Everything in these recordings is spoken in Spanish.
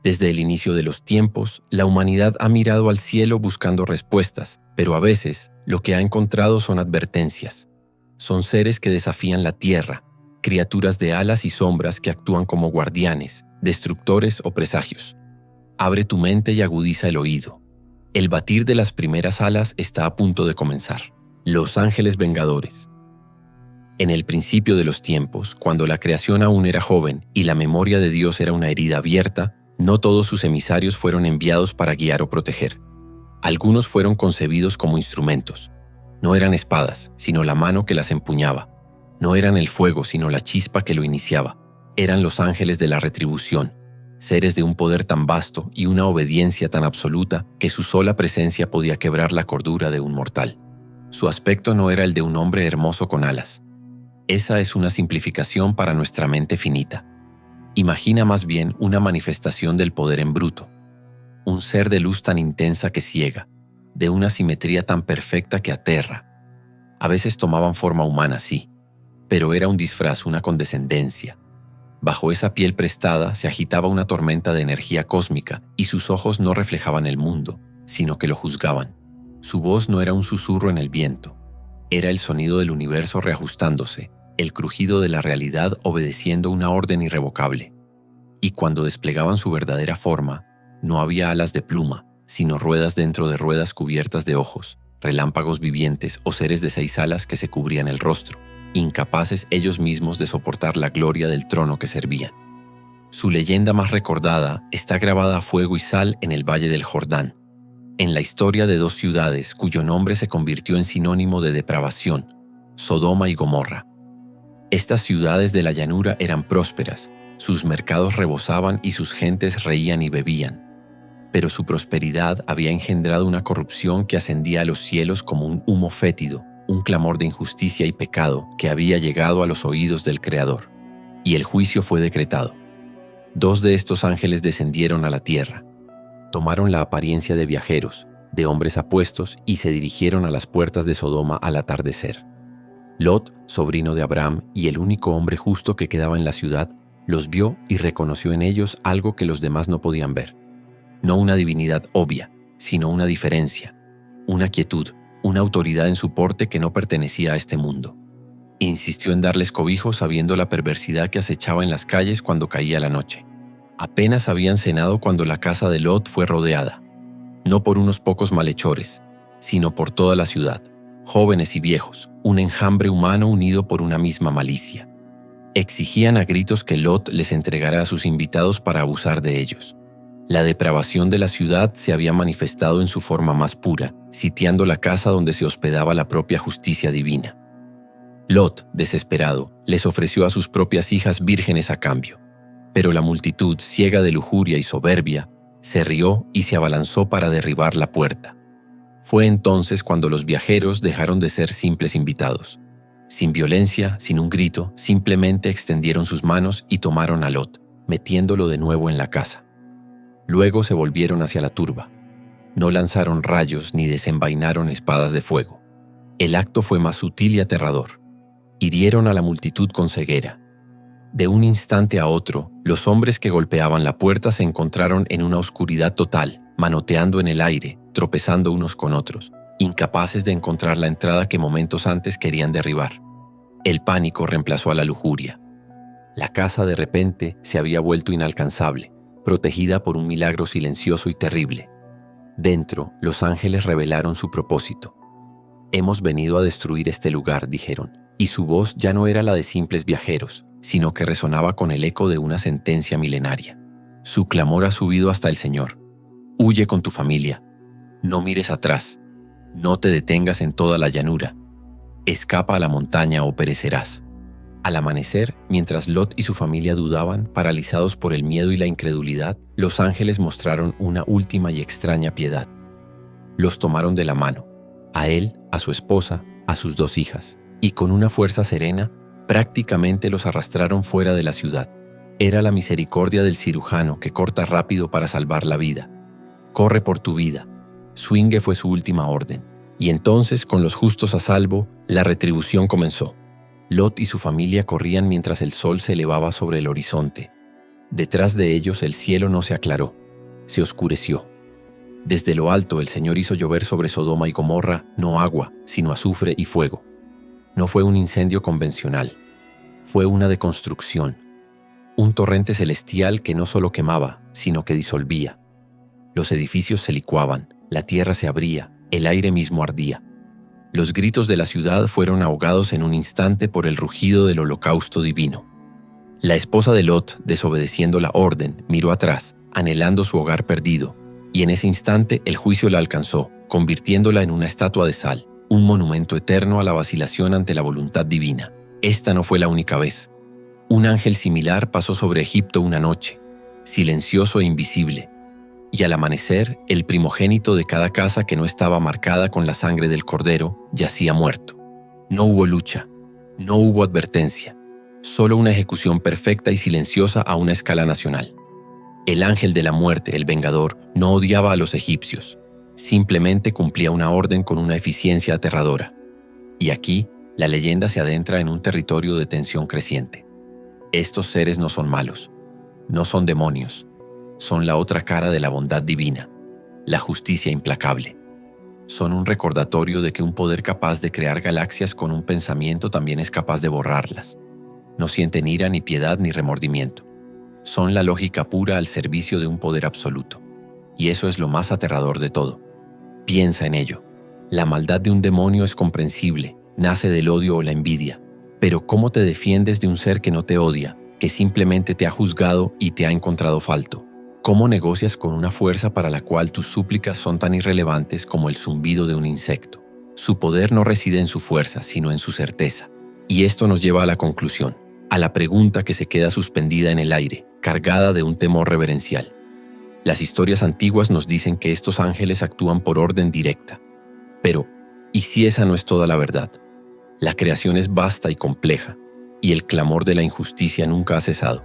Desde el inicio de los tiempos, la humanidad ha mirado al cielo buscando respuestas, pero a veces lo que ha encontrado son advertencias. Son seres que desafían la tierra, criaturas de alas y sombras que actúan como guardianes, destructores o presagios. Abre tu mente y agudiza el oído. El batir de las primeras alas está a punto de comenzar. Los ángeles vengadores. En el principio de los tiempos, cuando la creación aún era joven y la memoria de Dios era una herida abierta, no todos sus emisarios fueron enviados para guiar o proteger. Algunos fueron concebidos como instrumentos. No eran espadas, sino la mano que las empuñaba. No eran el fuego, sino la chispa que lo iniciaba. Eran los ángeles de la retribución, seres de un poder tan vasto y una obediencia tan absoluta que su sola presencia podía quebrar la cordura de un mortal. Su aspecto no era el de un hombre hermoso con alas. Esa es una simplificación para nuestra mente finita. Imagina más bien una manifestación del poder en bruto. Un ser de luz tan intensa que ciega, de una simetría tan perfecta que aterra. A veces tomaban forma humana, sí, pero era un disfraz, una condescendencia. Bajo esa piel prestada se agitaba una tormenta de energía cósmica y sus ojos no reflejaban el mundo, sino que lo juzgaban. Su voz no era un susurro en el viento, era el sonido del universo reajustándose, el crujido de la realidad obedeciendo una orden irrevocable. Y cuando desplegaban su verdadera forma, no había alas de pluma, sino ruedas dentro de ruedas cubiertas de ojos, relámpagos vivientes o seres de 6 alas que se cubrían el rostro, incapaces ellos mismos de soportar la gloria del trono que servían. Su leyenda más recordada está grabada a fuego y sal en el Valle del Jordán, en la historia de 2 ciudades cuyo nombre se convirtió en sinónimo de depravación, Sodoma y Gomorra. Estas ciudades de la llanura eran prósperas, sus mercados rebosaban y sus gentes reían y bebían. Pero su prosperidad había engendrado una corrupción que ascendía a los cielos como un humo fétido, un clamor de injusticia y pecado que había llegado a los oídos del Creador. Y el juicio fue decretado. 2 de estos ángeles descendieron a la tierra. Tomaron la apariencia de viajeros, de hombres apuestos, y se dirigieron a las puertas de Sodoma al atardecer. Lot, sobrino de Abraham y el único hombre justo que quedaba en la ciudad, los vio y reconoció en ellos algo que los demás no podían ver. No una divinidad obvia, sino una diferencia, una quietud, una autoridad en su porte que no pertenecía a este mundo. Insistió en darles cobijo sabiendo la perversidad que acechaba en las calles cuando caía la noche. Apenas habían cenado cuando la casa de Lot fue rodeada, no por unos pocos malhechores, sino por toda la ciudad, jóvenes y viejos, un enjambre humano unido por una misma malicia. Exigían a gritos que Lot les entregara a sus invitados para abusar de ellos. La depravación de la ciudad se había manifestado en su forma más pura, sitiando la casa donde se hospedaba la propia justicia divina. Lot, desesperado, les ofreció a sus propias hijas vírgenes a cambio, pero la multitud, ciega de lujuria y soberbia, se rió y se abalanzó para derribar la puerta. Fue entonces cuando los viajeros dejaron de ser simples invitados. Sin violencia, sin un grito, simplemente extendieron sus manos y tomaron a Lot, metiéndolo de nuevo en la casa. Luego se volvieron hacia la turba. No lanzaron rayos ni desenvainaron espadas de fuego. El acto fue más sutil y aterrador. Hirieron a la multitud con ceguera. De un instante a otro, los hombres que golpeaban la puerta se encontraron en una oscuridad total, manoteando en el aire, tropezando unos con otros, incapaces de encontrar la entrada que momentos antes querían derribar. El pánico reemplazó a la lujuria. La casa de repente se había vuelto inalcanzable, protegida por un milagro silencioso y terrible. Dentro, los ángeles revelaron su propósito. «Hemos venido a destruir este lugar», dijeron, y su voz ya no era la de simples viajeros, sino que resonaba con el eco de una sentencia milenaria. Su clamor ha subido hasta el Señor. «Huye con tu familia. No mires atrás. No te detengas en toda la llanura. Escapa a la montaña o perecerás». Al amanecer, mientras Lot y su familia dudaban, paralizados por el miedo y la incredulidad, los ángeles mostraron una última y extraña piedad. Los tomaron de la mano, a él, a su esposa, a sus 2 hijas, y con una fuerza serena, prácticamente los arrastraron fuera de la ciudad. Era la misericordia del cirujano que corta rápido para salvar la vida. «Corre por tu vida». Swingue fue su última orden, y entonces, con los justos a salvo, la retribución comenzó. Lot y su familia corrían mientras el sol se elevaba sobre el horizonte. Detrás de ellos el cielo no se aclaró, se oscureció. Desde lo alto el Señor hizo llover sobre Sodoma y Gomorra no agua, sino azufre y fuego. No fue un incendio convencional, fue una deconstrucción, un torrente celestial que no solo quemaba, sino que disolvía. Los edificios se licuaban, la tierra se abría, el aire mismo ardía. Los gritos de la ciudad fueron ahogados en un instante por el rugido del holocausto divino. La esposa de Lot, desobedeciendo la orden, miró atrás, anhelando su hogar perdido, y en ese instante el juicio la alcanzó, convirtiéndola en una estatua de sal, un monumento eterno a la vacilación ante la voluntad divina. Esta no fue la única vez. Un ángel similar pasó sobre Egipto una noche, silencioso e invisible, y al amanecer, el primogénito de cada casa que no estaba marcada con la sangre del cordero yacía muerto. No hubo lucha, no hubo advertencia, solo una ejecución perfecta y silenciosa a una escala nacional. El ángel de la muerte, el vengador, no odiaba a los egipcios, simplemente cumplía una orden con una eficiencia aterradora. Y aquí, la leyenda se adentra en un territorio de tensión creciente. Estos seres no son malos, no son demonios, son la otra cara de la bondad divina, la justicia implacable. Son un recordatorio de que un poder capaz de crear galaxias con un pensamiento también es capaz de borrarlas. No sienten ira, ni piedad, ni remordimiento. Son la lógica pura al servicio de un poder absoluto. Y eso es lo más aterrador de todo. Piensa en ello. La maldad de un demonio es comprensible, nace del odio o la envidia. Pero ¿cómo te defiendes de un ser que no te odia, que simplemente te ha juzgado y te ha encontrado falto? ¿Cómo negocias con una fuerza para la cual tus súplicas son tan irrelevantes como el zumbido de un insecto? Su poder no reside en su fuerza, sino en su certeza. Y esto nos lleva a la conclusión, a la pregunta que se queda suspendida en el aire, cargada de un temor reverencial. Las historias antiguas nos dicen que estos ángeles actúan por orden directa. Pero, ¿y si esa no es toda la verdad? La creación es vasta y compleja, y el clamor de la injusticia nunca ha cesado.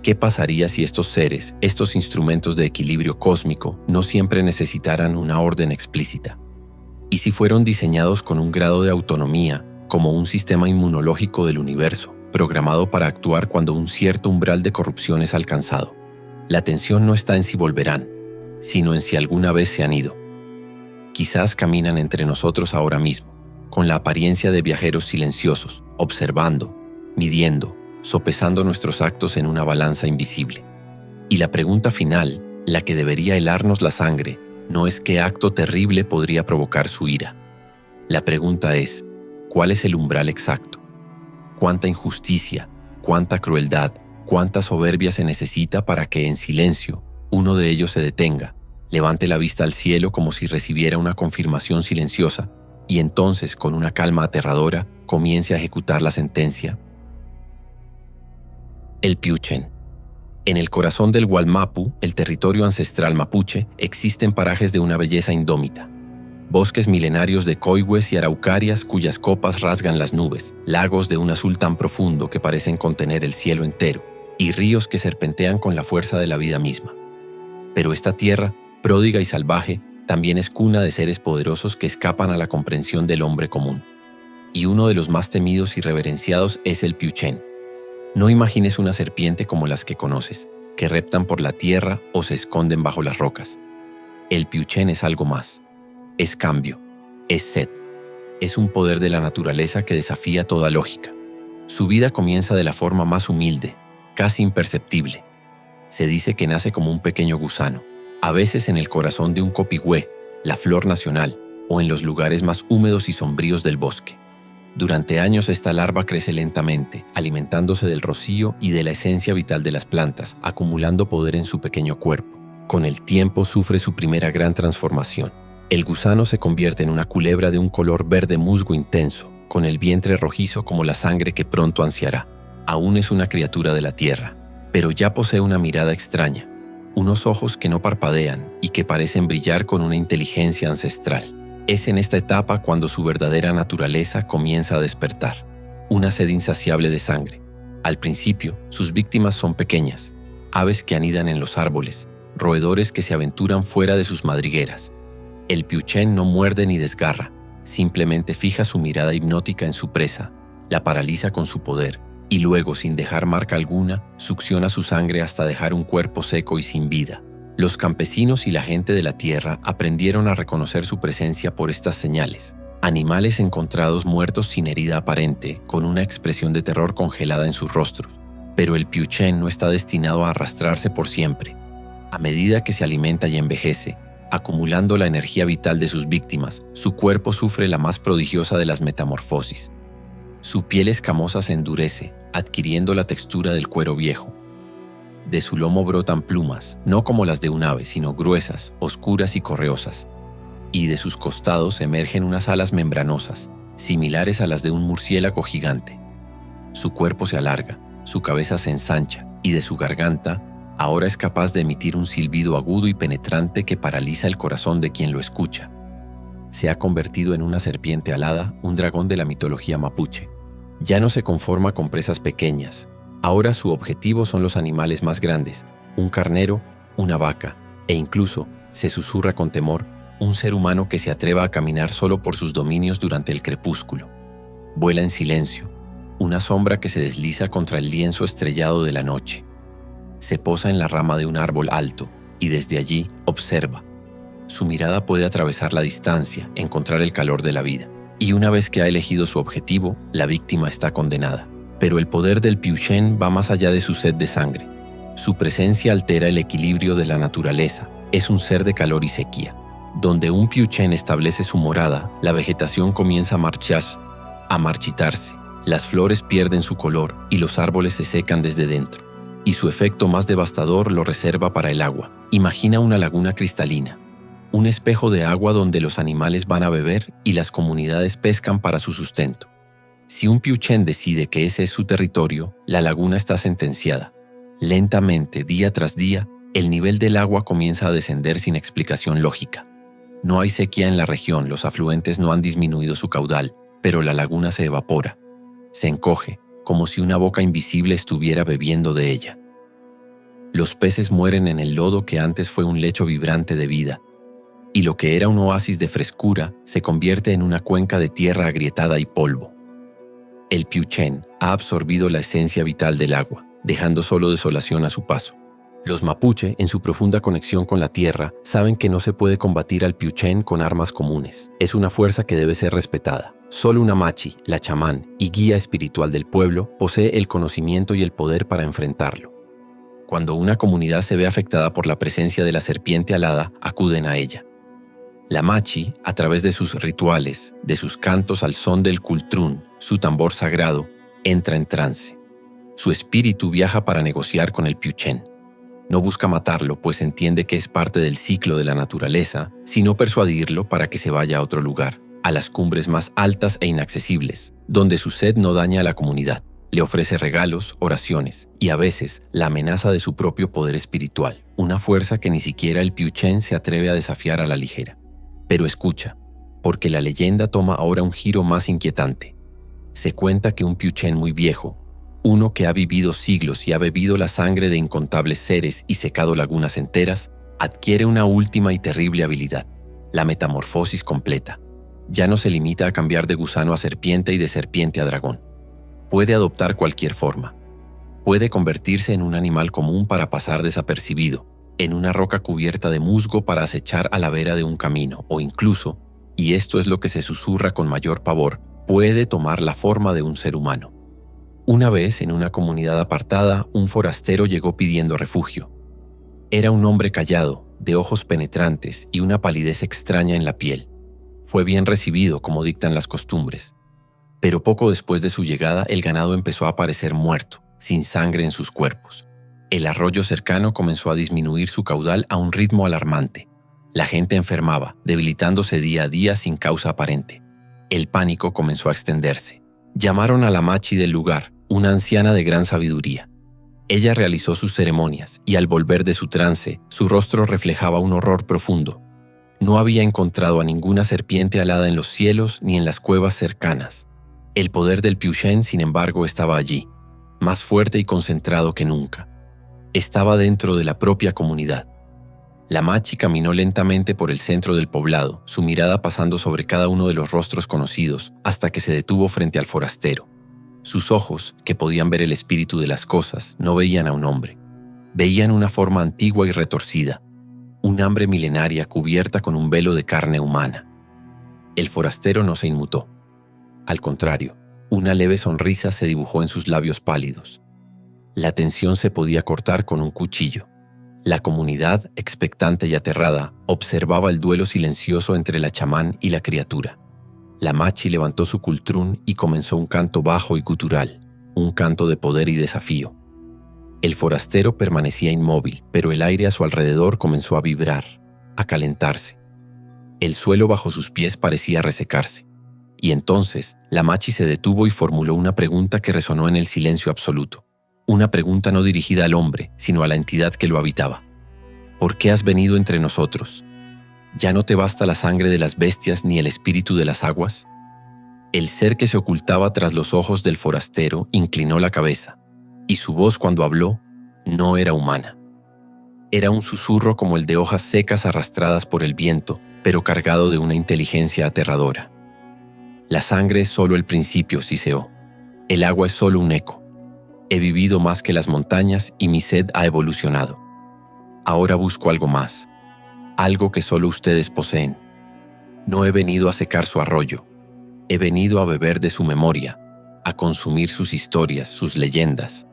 ¿Qué pasaría si estos seres, estos instrumentos de equilibrio cósmico, no siempre necesitaran una orden explícita? ¿Y si fueron diseñados con un grado de autonomía, como un sistema inmunológico del universo, programado para actuar cuando un cierto umbral de corrupción es alcanzado? La tensión no está en si volverán, sino en si alguna vez se han ido. Quizás caminan entre nosotros ahora mismo, con la apariencia de viajeros silenciosos, observando, midiendo, sopesando nuestros actos en una balanza invisible. Y la pregunta final, la que debería helarnos la sangre, no es qué acto terrible podría provocar su ira. La pregunta es, ¿cuál es el umbral exacto? ¿Cuánta injusticia, cuánta crueldad, cuánta soberbia se necesita para que en silencio uno de ellos se detenga, levante la vista al cielo como si recibiera una confirmación silenciosa y entonces, con una calma aterradora, comience a ejecutar la sentencia? El Piuchen. En el corazón del Gualmapu, el territorio ancestral mapuche, existen parajes de una belleza indómita. Bosques milenarios de coihues y araucarias cuyas copas rasgan las nubes, lagos de un azul tan profundo que parecen contener el cielo entero, y ríos que serpentean con la fuerza de la vida misma. Pero esta tierra, pródiga y salvaje, también es cuna de seres poderosos que escapan a la comprensión del hombre común. Y uno de los más temidos y reverenciados es el Piuchen. No imagines una serpiente como las que conoces, que reptan por la tierra o se esconden bajo las rocas. El Piuchen es algo más. Es cambio, es sed, es un poder de la naturaleza que desafía toda lógica. Su vida comienza de la forma más humilde, casi imperceptible. Se dice que nace como un pequeño gusano, a veces en el corazón de un copihue, la flor nacional, o en los lugares más húmedos y sombríos del bosque. Durante años esta larva crece lentamente, alimentándose del rocío y de la esencia vital de las plantas, acumulando poder en su pequeño cuerpo. Con el tiempo sufre su primera gran transformación. El gusano se convierte en una culebra de un color verde musgo intenso, con el vientre rojizo como la sangre que pronto ansiará. Aún es una criatura de la tierra, pero ya posee una mirada extraña, unos ojos que no parpadean y que parecen brillar con una inteligencia ancestral. Es en esta etapa cuando su verdadera naturaleza comienza a despertar, una sed insaciable de sangre. Al principio, sus víctimas son pequeñas, aves que anidan en los árboles, roedores que se aventuran fuera de sus madrigueras. El Piuchen no muerde ni desgarra, simplemente fija su mirada hipnótica en su presa, la paraliza con su poder y luego, sin dejar marca alguna, succiona su sangre hasta dejar un cuerpo seco y sin vida. Los campesinos y la gente de la tierra aprendieron a reconocer su presencia por estas señales. Animales encontrados muertos sin herida aparente, con una expresión de terror congelada en sus rostros. Pero el Piuchen no está destinado a arrastrarse por siempre. A medida que se alimenta y envejece, acumulando la energía vital de sus víctimas, su cuerpo sufre la más prodigiosa de las metamorfosis. Su piel escamosa se endurece, adquiriendo la textura del cuero viejo. De su lomo brotan plumas, no como las de un ave, sino gruesas, oscuras y correosas. Y de sus costados emergen unas alas membranosas, similares a las de un murciélago gigante. Su cuerpo se alarga, su cabeza se ensancha, y de su garganta ahora es capaz de emitir un silbido agudo y penetrante que paraliza el corazón de quien lo escucha. Se ha convertido en una serpiente alada, un dragón de la mitología mapuche. Ya no se conforma con presas pequeñas. Ahora su objetivo son los animales más grandes, un carnero, una vaca, e incluso, se susurra con temor, un ser humano que se atreva a caminar solo por sus dominios durante el crepúsculo. Vuela en silencio, una sombra que se desliza contra el lienzo estrellado de la noche. Se posa en la rama de un árbol alto y desde allí observa. Su mirada puede atravesar la distancia, encontrar el calor de la vida. Y una vez que ha elegido su objetivo, la víctima está condenada. Pero el poder del Piuchen va más allá de su sed de sangre. Su presencia altera el equilibrio de la naturaleza. Es un ser de calor y sequía. Donde un Piuchen establece su morada, la vegetación comienza a marchitarse. Las flores pierden su color y los árboles se secan desde dentro. Y su efecto más devastador lo reserva para el agua. Imagina una laguna cristalina, un espejo de agua donde los animales van a beber y las comunidades pescan para su sustento. Si un Piuchen decide que ese es su territorio, la laguna está sentenciada. Lentamente, día tras día, el nivel del agua comienza a descender sin explicación lógica. No hay sequía en la región, los afluentes no han disminuido su caudal, pero la laguna se evapora. Se encoge, como si una boca invisible estuviera bebiendo de ella. Los peces mueren en el lodo que antes fue un lecho vibrante de vida, y lo que era un oasis de frescura se convierte en una cuenca de tierra agrietada y polvo. El Piuchen ha absorbido la esencia vital del agua, dejando solo desolación a su paso. Los mapuche, en su profunda conexión con la tierra, saben que no se puede combatir al Piuchen con armas comunes. Es una fuerza que debe ser respetada. Solo una machi, la chamán y guía espiritual del pueblo, posee el conocimiento y el poder para enfrentarlo. Cuando una comunidad se ve afectada por la presencia de la serpiente alada, acuden a ella. La machi, a través de sus rituales, de sus cantos al son del cultrún, su tambor sagrado, entra en trance. Su espíritu viaja para negociar con el Piuchen. No busca matarlo, pues entiende que es parte del ciclo de la naturaleza, sino persuadirlo para que se vaya a otro lugar, a las cumbres más altas e inaccesibles, donde su sed no daña a la comunidad. Le ofrece regalos, oraciones y a veces la amenaza de su propio poder espiritual, una fuerza que ni siquiera el Piuchen se atreve a desafiar a la ligera. Pero escucha, porque la leyenda toma ahora un giro más inquietante. Se cuenta que un Piuchen muy viejo, uno que ha vivido siglos y ha bebido la sangre de incontables seres y secado lagunas enteras, adquiere una última y terrible habilidad, la metamorfosis completa. Ya no se limita a cambiar de gusano a serpiente y de serpiente a dragón. Puede adoptar cualquier forma. Puede convertirse en un animal común para pasar desapercibido, en una roca cubierta de musgo para acechar a la vera de un camino, o incluso, y esto es lo que se susurra con mayor pavor, puede tomar la forma de un ser humano. Una vez, en una comunidad apartada, un forastero llegó pidiendo refugio. Era un hombre callado, de ojos penetrantes y una palidez extraña en la piel. Fue bien recibido, como dictan las costumbres. Pero poco después de su llegada, el ganado empezó a aparecer muerto, sin sangre en sus cuerpos. El arroyo cercano comenzó a disminuir su caudal a un ritmo alarmante. La gente enfermaba, debilitándose día a día sin causa aparente. El pánico comenzó a extenderse. Llamaron a la machi del lugar, una anciana de gran sabiduría. Ella realizó sus ceremonias y al volver de su trance, su rostro reflejaba un horror profundo. No había encontrado a ninguna serpiente alada en los cielos ni en las cuevas cercanas. El poder del Piuchen, sin embargo, estaba allí, más fuerte y concentrado que nunca. Estaba dentro de la propia comunidad. La machi caminó lentamente por el centro del poblado, su mirada pasando sobre cada uno de los rostros conocidos, hasta que se detuvo frente al forastero. Sus ojos, que podían ver el espíritu de las cosas, no veían a un hombre. Veían una forma antigua y retorcida, un hambre milenaria cubierta con un velo de carne humana. El forastero no se inmutó. Al contrario, una leve sonrisa se dibujó en sus labios pálidos. La tensión se podía cortar con un cuchillo. La comunidad, expectante y aterrada, observaba el duelo silencioso entre la chamán y la criatura. La machi levantó su cultrún y comenzó un canto bajo y gutural, un canto de poder y desafío. El forastero permanecía inmóvil, pero el aire a su alrededor comenzó a vibrar, a calentarse. El suelo bajo sus pies parecía resecarse. Y entonces, la machi se detuvo y formuló una pregunta que resonó en el silencio absoluto. Una pregunta no dirigida al hombre, sino a la entidad que lo habitaba. ¿Por qué has venido entre nosotros? ¿Ya no te basta la sangre de las bestias ni el espíritu de las aguas? El ser que se ocultaba tras los ojos del forastero inclinó la cabeza, y su voz cuando habló no era humana. Era un susurro como el de hojas secas arrastradas por el viento, pero cargado de una inteligencia aterradora. La sangre es solo el principio, siseó. El agua es solo un eco. He vivido más que las montañas y mi sed ha evolucionado. Ahora busco algo más, algo que solo ustedes poseen. No he venido a secar su arroyo. He venido a beber de su memoria, a consumir sus historias, sus leyendas,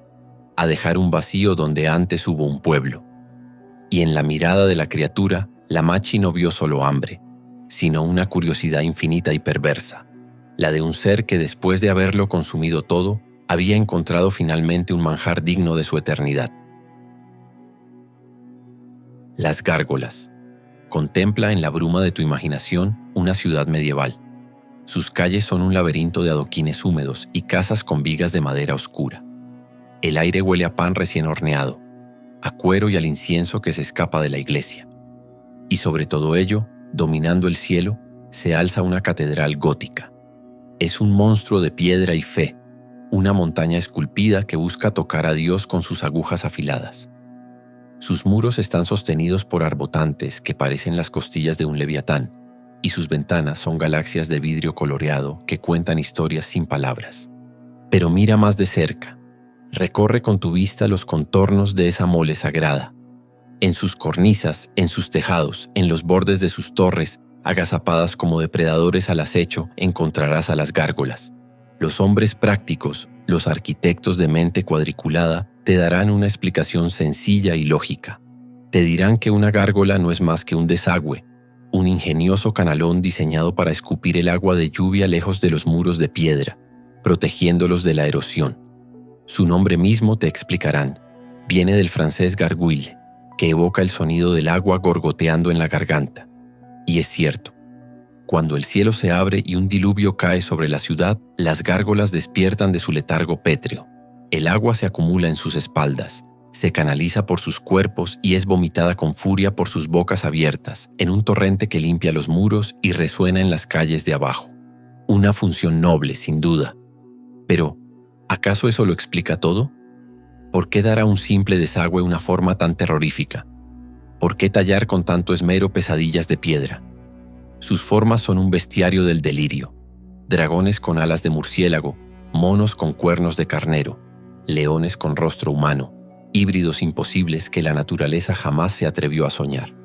a dejar un vacío donde antes hubo un pueblo. Y en la mirada de la criatura, la machi no vio solo hambre, sino una curiosidad infinita y perversa, la de un ser que después de haberlo consumido todo, había encontrado finalmente un manjar digno de su eternidad. Las gárgolas. Contempla en la bruma de tu imaginación una ciudad medieval. Sus calles son un laberinto de adoquines húmedos y casas con vigas de madera oscura. El aire huele a pan recién horneado, a cuero y al incienso que se escapa de la iglesia. Y sobre todo ello, dominando el cielo, se alza una catedral gótica. Es un monstruo de piedra y fe, una montaña esculpida que busca tocar a Dios con sus agujas afiladas. Sus muros están sostenidos por arbotantes que parecen las costillas de un leviatán, y sus ventanas son galaxias de vidrio coloreado que cuentan historias sin palabras. Pero mira más de cerca. Recorre con tu vista los contornos de esa mole sagrada. En sus cornisas, en sus tejados, en los bordes de sus torres, agazapadas como depredadores al acecho, encontrarás a las gárgolas. Los hombres prácticos, los arquitectos de mente cuadriculada, te darán una explicación sencilla y lógica. Te dirán que una gárgola no es más que un desagüe, un ingenioso canalón diseñado para escupir el agua de lluvia lejos de los muros de piedra, protegiéndolos de la erosión. Su nombre mismo, te explicarán, viene del francés gargouille, que evoca el sonido del agua gorgoteando en la garganta. Y es cierto. Cuando el cielo se abre y un diluvio cae sobre la ciudad, las gárgolas despiertan de su letargo pétreo. El agua se acumula en sus espaldas, se canaliza por sus cuerpos y es vomitada con furia por sus bocas abiertas, en un torrente que limpia los muros y resuena en las calles de abajo. Una función noble, sin duda. Pero, ¿acaso eso lo explica todo? ¿Por qué dar a un simple desagüe una forma tan terrorífica? ¿Por qué tallar con tanto esmero pesadillas de piedra? Sus formas son un bestiario del delirio. Dragones con alas de murciélago, monos con cuernos de carnero, leones con rostro humano, híbridos imposibles que la naturaleza jamás se atrevió a soñar.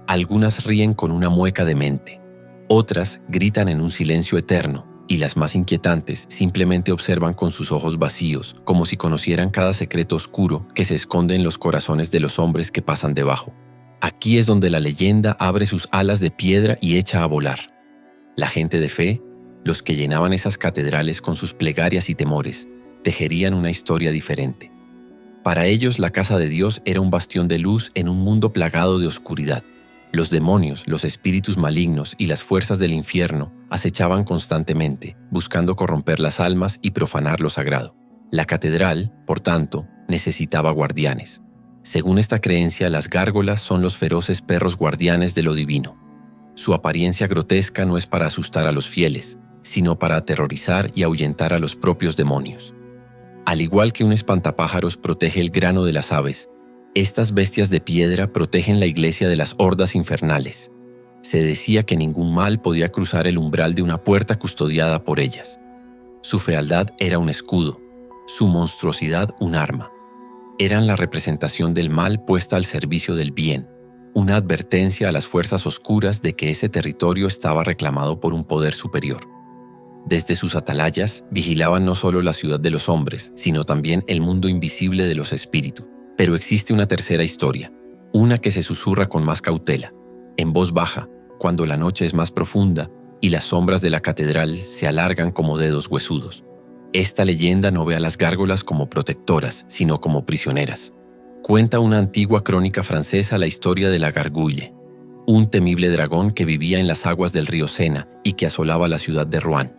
Algunas ríen con una mueca demente, otras gritan en un silencio eterno, y las más inquietantes simplemente observan con sus ojos vacíos, como si conocieran cada secreto oscuro que se esconde en los corazones de los hombres que pasan debajo. Aquí es donde la leyenda abre sus alas de piedra y echa a volar. La gente de fe, los que llenaban esas catedrales con sus plegarias y temores, tejerían una historia diferente. Para ellos la casa de Dios era un bastión de luz en un mundo plagado de oscuridad. Los demonios, los espíritus malignos y las fuerzas del infierno acechaban constantemente, buscando corromper las almas y profanar lo sagrado. La catedral, por tanto, necesitaba guardianes. Según esta creencia, las gárgolas son los feroces perros guardianes de lo divino. Su apariencia grotesca no es para asustar a los fieles, sino para aterrorizar y ahuyentar a los propios demonios. Al igual que un espantapájaros protege el grano de las aves, estas bestias de piedra protegen la iglesia de las hordas infernales. Se decía que ningún mal podía cruzar el umbral de una puerta custodiada por ellas. Su fealdad era un escudo, su monstruosidad un arma. Eran la representación del mal puesta al servicio del bien, una advertencia a las fuerzas oscuras de que ese territorio estaba reclamado por un poder superior. Desde sus atalayas vigilaban no solo la ciudad de los hombres, sino también el mundo invisible de los espíritus. Pero existe una tercera historia, una que se susurra con más cautela, en voz baja, cuando la noche es más profunda y las sombras de la catedral se alargan como dedos huesudos. Esta leyenda no ve a las gárgolas como protectoras, sino como prisioneras. Cuenta una antigua crónica francesa la historia de la Gargouille, un temible dragón que vivía en las aguas del río Sena y que asolaba la ciudad de Rouen.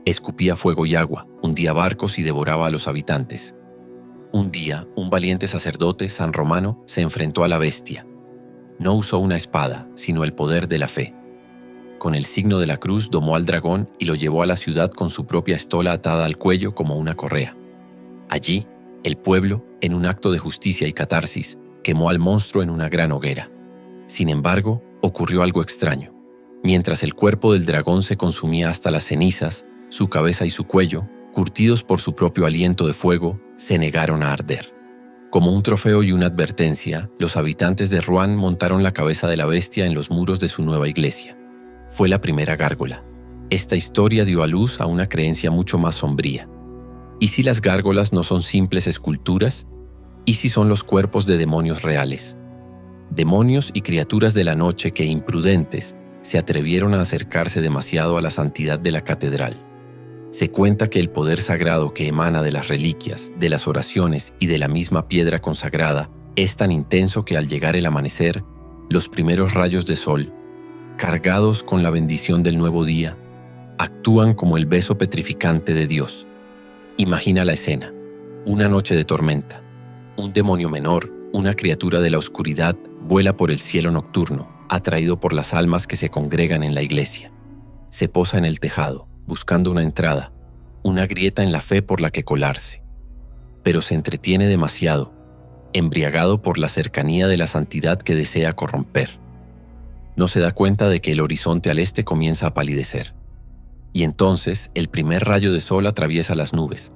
Escupía fuego y agua, hundía barcos y devoraba a los habitantes. Un día, un valiente sacerdote san romano se enfrentó a la bestia. No usó una espada, sino el poder de la fe. Con el signo de la cruz domó al dragón y lo llevó a la ciudad con su propia estola atada al cuello como una correa. Allí, el pueblo, en un acto de justicia y catarsis, quemó al monstruo en una gran hoguera. Sin embargo, ocurrió algo extraño. Mientras el cuerpo del dragón se consumía hasta las cenizas, su cabeza y su cuello, curtidos por su propio aliento de fuego, se negaron a arder. Como un trofeo y una advertencia, los habitantes de Rouen montaron la cabeza de la bestia en los muros de su nueva iglesia. Fue la primera gárgola. Esta historia dio a luz a una creencia mucho más sombría. ¿Y si las gárgolas no son simples esculturas? ¿Y si son los cuerpos de demonios reales? Demonios y criaturas de la noche que, imprudentes, se atrevieron a acercarse demasiado a la santidad de la catedral. Se cuenta que el poder sagrado que emana de las reliquias, de las oraciones y de la misma piedra consagrada es tan intenso que al llegar el amanecer, los primeros rayos de sol, cargados con la bendición del nuevo día, actúan como el beso petrificante de Dios. Imagina la escena: una noche de tormenta. Un demonio menor, una criatura de la oscuridad, vuela por el cielo nocturno, atraído por las almas que se congregan en la iglesia. Se posa en el tejado, buscando una entrada, una grieta en la fe por la que colarse. Pero se entretiene demasiado, embriagado por la cercanía de la santidad que desea corromper. No se da cuenta de que el horizonte al este comienza a palidecer. Y entonces el primer rayo de sol atraviesa las nubes,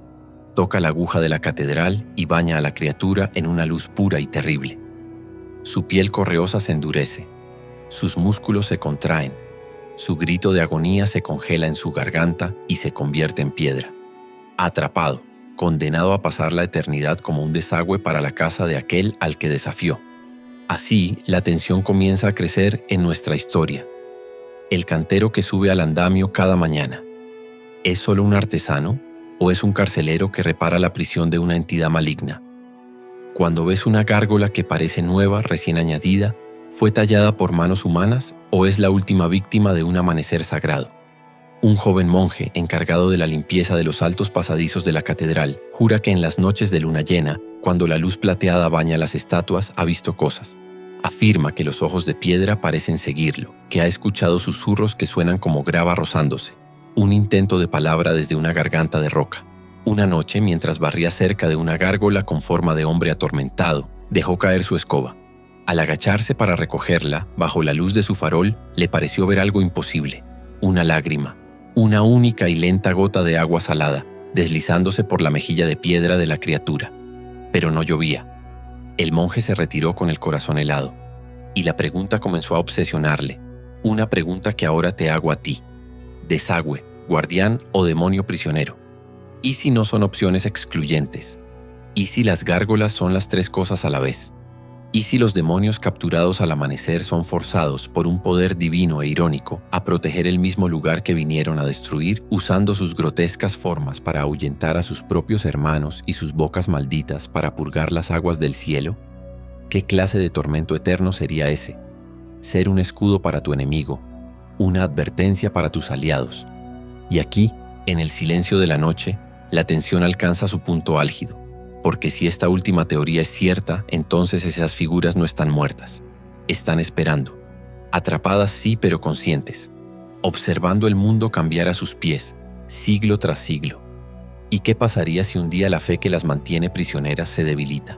toca la aguja de la catedral y baña a la criatura en una luz pura y terrible. Su piel correosa se endurece, sus músculos se contraen, su grito de agonía se congela en su garganta y se convierte en piedra. Atrapado, condenado a pasar la eternidad como un desagüe para la casa de aquel al que desafió. Así, la tensión comienza a crecer en nuestra historia. El cantero que sube al andamio cada mañana, ¿es solo un artesano o es un carcelero que repara la prisión de una entidad maligna? Cuando ves una gárgola que parece nueva, recién añadida, ¿fue tallada por manos humanas o es la última víctima de un amanecer sagrado? Un joven monje, encargado de la limpieza de los altos pasadizos de la catedral, jura que en las noches de luna llena, cuando la luz plateada baña las estatuas, ha visto cosas. Afirma que los ojos de piedra parecen seguirlo, que ha escuchado susurros que suenan como grava rozándose, un intento de palabra desde una garganta de roca. Una noche, mientras barría cerca de una gárgola con forma de hombre atormentado, dejó caer su escoba. Al agacharse para recogerla, bajo la luz de su farol, le pareció ver algo imposible: una lágrima, una única y lenta gota de agua salada, deslizándose por la mejilla de piedra de la criatura. Pero no llovía. El monje se retiró con el corazón helado, y la pregunta comenzó a obsesionarle, una pregunta que ahora te hago a ti: desagüe, guardián o demonio prisionero. ¿Y si no son opciones excluyentes? ¿Y si las gárgolas son las tres cosas a la vez? ¿Y si los demonios capturados al amanecer son forzados por un poder divino e irónico a proteger el mismo lugar que vinieron a destruir, usando sus grotescas formas para ahuyentar a sus propios hermanos y sus bocas malditas para purgar las aguas del cielo? ¿Qué clase de tormento eterno sería ese? Ser un escudo para tu enemigo, una advertencia para tus aliados. Y aquí, en el silencio de la noche, la tensión alcanza su punto álgido. Porque si esta última teoría es cierta, entonces esas figuras no están muertas. Están esperando. Atrapadas sí, pero conscientes. Observando el mundo cambiar a sus pies, siglo tras siglo. ¿Y qué pasaría si un día la fe que las mantiene prisioneras se debilita?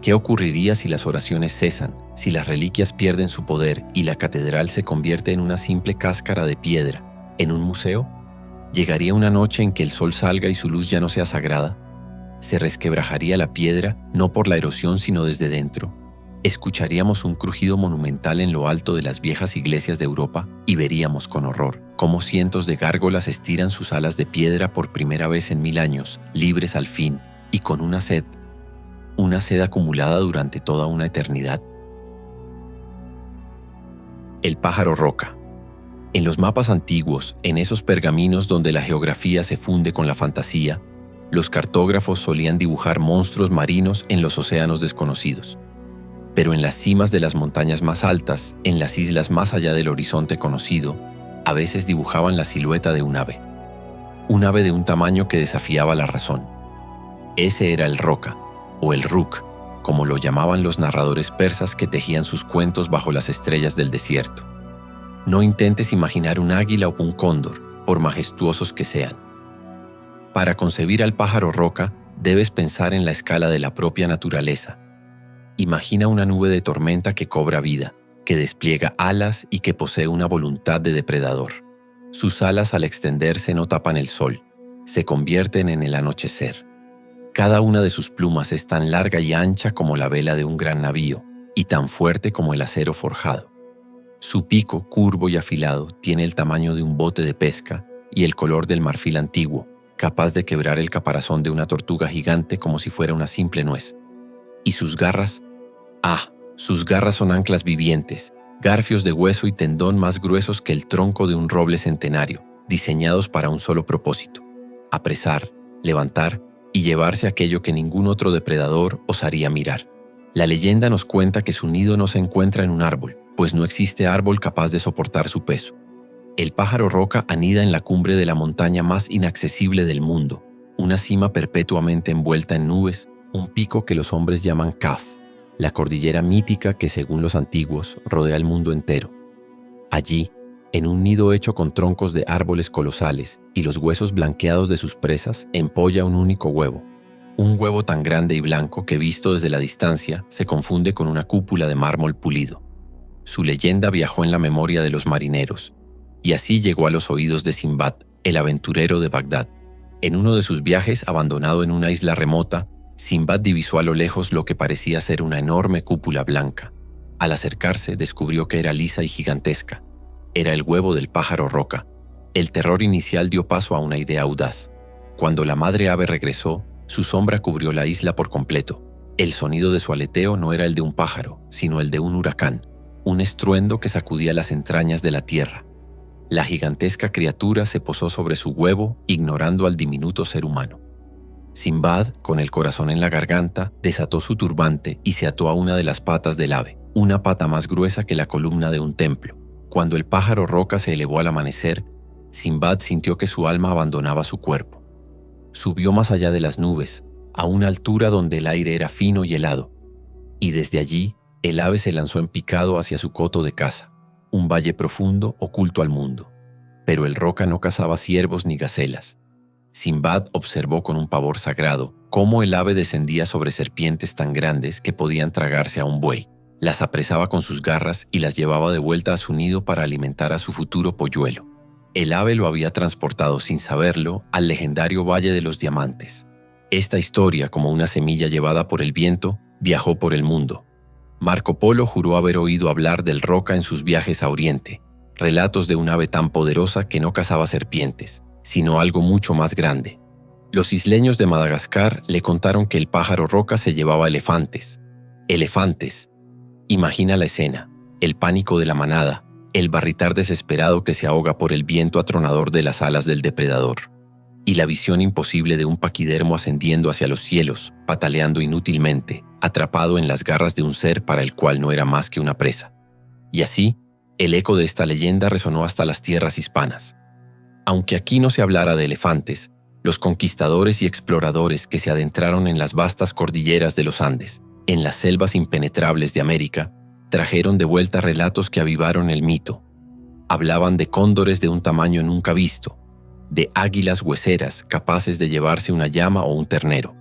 ¿Qué ocurriría si las oraciones cesan, si las reliquias pierden su poder y la catedral se convierte en una simple cáscara de piedra, en un museo? Llegaría una noche en que el sol salga y su luz ya no sea sagrada. Se resquebrajaría la piedra, no por la erosión sino desde dentro. Escucharíamos un crujido monumental en lo alto de las viejas iglesias de Europa y veríamos con horror cómo cientos de gárgolas estiran sus alas de piedra por primera vez en 1000 años, libres al fin y con una sed acumulada durante toda una eternidad. El pájaro roca. En los mapas antiguos, en esos pergaminos donde la geografía se funde con la fantasía, los cartógrafos solían dibujar monstruos marinos en los océanos desconocidos. Pero en las cimas de las montañas más altas, en las islas más allá del horizonte conocido, a veces dibujaban la silueta de un ave de un tamaño que desafiaba la razón. Ese era el roca, o el ruk, como lo llamaban los narradores persas que tejían sus cuentos bajo las estrellas del desierto. No intentes imaginar un águila o un cóndor, por majestuosos que sean. Para concebir al pájaro roca, debes pensar en la escala de la propia naturaleza. Imagina una nube de tormenta que cobra vida, que despliega alas y que posee una voluntad de depredador. Sus alas al extenderse no tapan el sol, se convierten en el anochecer. Cada una de sus plumas es tan larga y ancha como la vela de un gran navío, y tan fuerte como el acero forjado. Su pico, curvo y afilado, tiene el tamaño de un bote de pesca y el color del marfil antiguo, capaz de quebrar el caparazón de una tortuga gigante como si fuera una simple nuez. Y sus garras, sus garras son anclas vivientes, garfios de hueso y tendón más gruesos que el tronco de un roble centenario, diseñados para un solo propósito: apresar, levantar y llevarse aquello que ningún otro depredador osaría mirar. La leyenda nos cuenta que su nido no se encuentra en un árbol, pues no existe árbol capaz de soportar su peso. El pájaro roca anida en la cumbre de la montaña más inaccesible del mundo, una cima perpetuamente envuelta en nubes, un pico que los hombres llaman Kaf, la cordillera mítica que, según los antiguos, rodea el mundo entero. Allí, en un nido hecho con troncos de árboles colosales y los huesos blanqueados de sus presas, empolla un único huevo. Un huevo tan grande y blanco que, visto desde la distancia, se confunde con una cúpula de mármol pulido. Su leyenda viajó en la memoria de los marineros, y así llegó a los oídos de Sinbad, el aventurero de Bagdad. En uno de sus viajes, abandonado en una isla remota, Sinbad divisó a lo lejos lo que parecía ser una enorme cúpula blanca. Al acercarse, descubrió que era lisa y gigantesca. Era el huevo del pájaro roca. El terror inicial dio paso a una idea audaz. Cuando la madre ave regresó, su sombra cubrió la isla por completo. El sonido de su aleteo no era el de un pájaro, sino el de un huracán, un estruendo que sacudía las entrañas de la tierra. La gigantesca criatura se posó sobre su huevo, ignorando al diminuto ser humano. Sinbad, con el corazón en la garganta, desató su turbante y se ató a una de las patas del ave, una pata más gruesa que la columna de un templo. Cuando el pájaro roca se elevó al amanecer, Sinbad sintió que su alma abandonaba su cuerpo. Subió más allá de las nubes, a una altura donde el aire era fino y helado, y desde allí el ave se lanzó en picado hacia su coto de caza, un valle profundo oculto al mundo. Pero el roca no cazaba ciervos ni gacelas. Sinbad observó con un pavor sagrado cómo el ave descendía sobre serpientes tan grandes que podían tragarse a un buey. Las apresaba con sus garras y las llevaba de vuelta a su nido para alimentar a su futuro polluelo. El ave lo había transportado sin saberlo al legendario Valle de los Diamantes. Esta historia, como una semilla llevada por el viento, viajó por el mundo. Marco Polo juró haber oído hablar del roca en sus viajes a Oriente, relatos de un ave tan poderosa que no cazaba serpientes, sino algo mucho más grande. Los isleños de Madagascar le contaron que el pájaro roca se llevaba elefantes. Elefantes. Imagina la escena, el pánico de la manada, el barritar desesperado que se ahoga por el viento atronador de las alas del depredador, y la visión imposible de un paquidermo ascendiendo hacia los cielos, pataleando inútilmente, atrapado en las garras de un ser para el cual no era más que una presa. Y así, el eco de esta leyenda resonó hasta las tierras hispanas. Aunque aquí no se hablara de elefantes, los conquistadores y exploradores que se adentraron en las vastas cordilleras de los Andes, en las selvas impenetrables de América, trajeron de vuelta relatos que avivaron el mito. Hablaban de cóndores de un tamaño nunca visto, de águilas hueseras capaces de llevarse una llama o un ternero.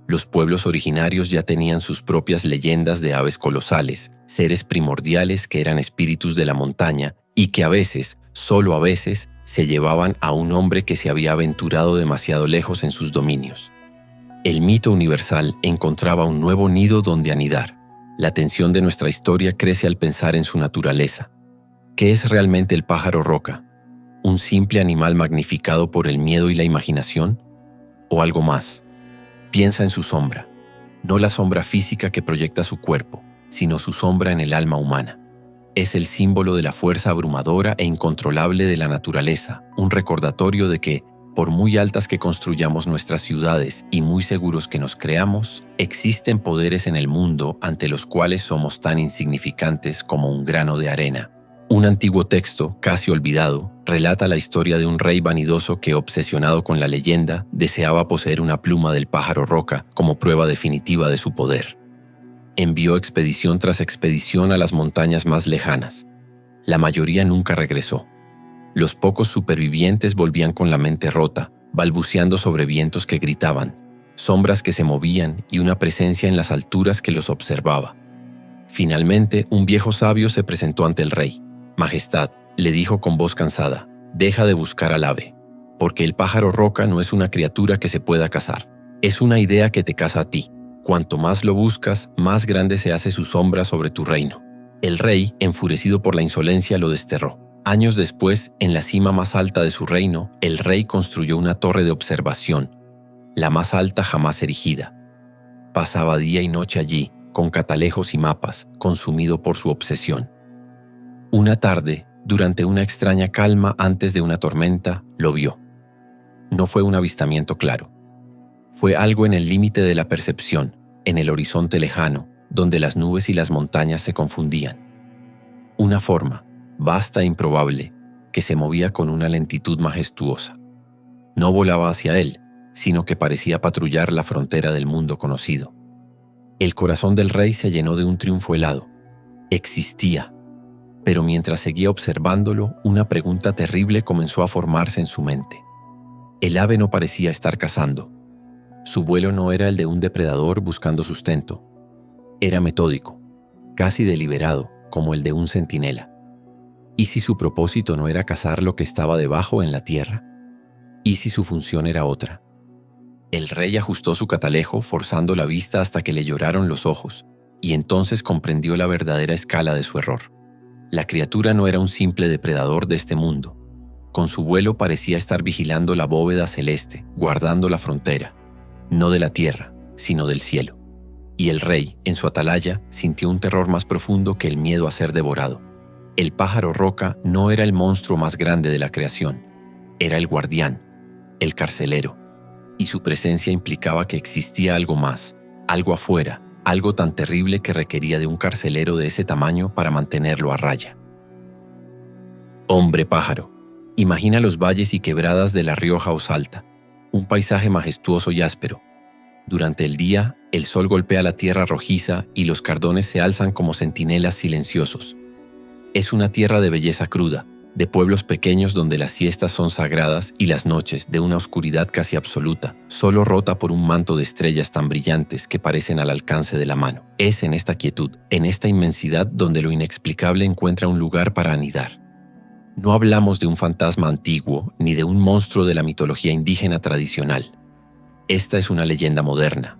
Los pueblos originarios ya tenían sus propias leyendas de aves colosales, seres primordiales que eran espíritus de la montaña y que a veces, solo a veces, se llevaban a un hombre que se había aventurado demasiado lejos en sus dominios. El mito universal encontraba un nuevo nido donde anidar. La tensión de nuestra historia crece al pensar en su naturaleza. ¿Qué es realmente el pájaro roca? ¿Un simple animal magnificado por el miedo y la imaginación? ¿O algo más? Piensa en su sombra, no la sombra física que proyecta su cuerpo, sino su sombra en el alma humana. Es el símbolo de la fuerza abrumadora e incontrolable de la naturaleza, un recordatorio de que, por muy altas que construyamos nuestras ciudades y muy seguros que nos creamos, existen poderes en el mundo ante los cuales somos tan insignificantes como un grano de arena. Un antiguo texto, casi olvidado, relata la historia de un rey vanidoso que, obsesionado con la leyenda, deseaba poseer una pluma del pájaro roca como prueba definitiva de su poder. Envió expedición tras expedición a las montañas más lejanas. La mayoría nunca regresó. Los pocos supervivientes volvían con la mente rota, balbuceando sobre vientos que gritaban, sombras que se movían y una presencia en las alturas que los observaba. Finalmente, un viejo sabio se presentó ante el rey. «Majestad», le dijo con voz cansada, «deja de buscar al ave, porque el pájaro roca no es una criatura que se pueda cazar. Es una idea que te caza a ti. Cuanto más lo buscas, más grande se hace su sombra sobre tu reino». El rey, enfurecido por la insolencia, lo desterró. Años después, en la cima más alta de su reino, el rey construyó una torre de observación, la más alta jamás erigida. Pasaba día y noche allí, con catalejos y mapas, consumido por su obsesión. Una tarde, durante una extraña calma antes de una tormenta, lo vio. No fue un avistamiento claro. Fue algo en el límite de la percepción, en el horizonte lejano, donde las nubes y las montañas se confundían. Una forma, vasta e improbable, que se movía con una lentitud majestuosa. No volaba hacia él, sino que parecía patrullar la frontera del mundo conocido. El corazón del rey se llenó de un triunfo helado. Existía. Pero mientras seguía observándolo, una pregunta terrible comenzó a formarse en su mente. El ave no parecía estar cazando. Su vuelo no era el de un depredador buscando sustento. Era metódico, casi deliberado, como el de un centinela. ¿Y si su propósito no era cazar lo que estaba debajo en la tierra? ¿Y si su función era otra? El rey ajustó su catalejo, forzando la vista hasta que le lloraron los ojos, y entonces comprendió la verdadera escala de su error. La criatura no era un simple depredador de este mundo. Con su vuelo parecía estar vigilando la bóveda celeste, guardando la frontera, no de la tierra, sino del cielo. Y el rey, en su atalaya, sintió un terror más profundo que el miedo a ser devorado. El pájaro roca no era el monstruo más grande de la creación, era el guardián, el carcelero, y su presencia implicaba que existía algo más, algo afuera, algo tan terrible que requería de un carcelero de ese tamaño para mantenerlo a raya. Hombre pájaro, imagina los valles y quebradas de La Rioja o Salta, un paisaje majestuoso y áspero. Durante el día, el sol golpea la tierra rojiza y los cardones se alzan como centinelas silenciosos. Es una tierra de belleza cruda, de pueblos pequeños donde las siestas son sagradas y las noches de una oscuridad casi absoluta, solo rota por un manto de estrellas tan brillantes que parecen al alcance de la mano. Es en esta quietud, en esta inmensidad donde lo inexplicable encuentra un lugar para anidar. No hablamos de un fantasma antiguo ni de un monstruo de la mitología indígena tradicional. Esta es una leyenda moderna,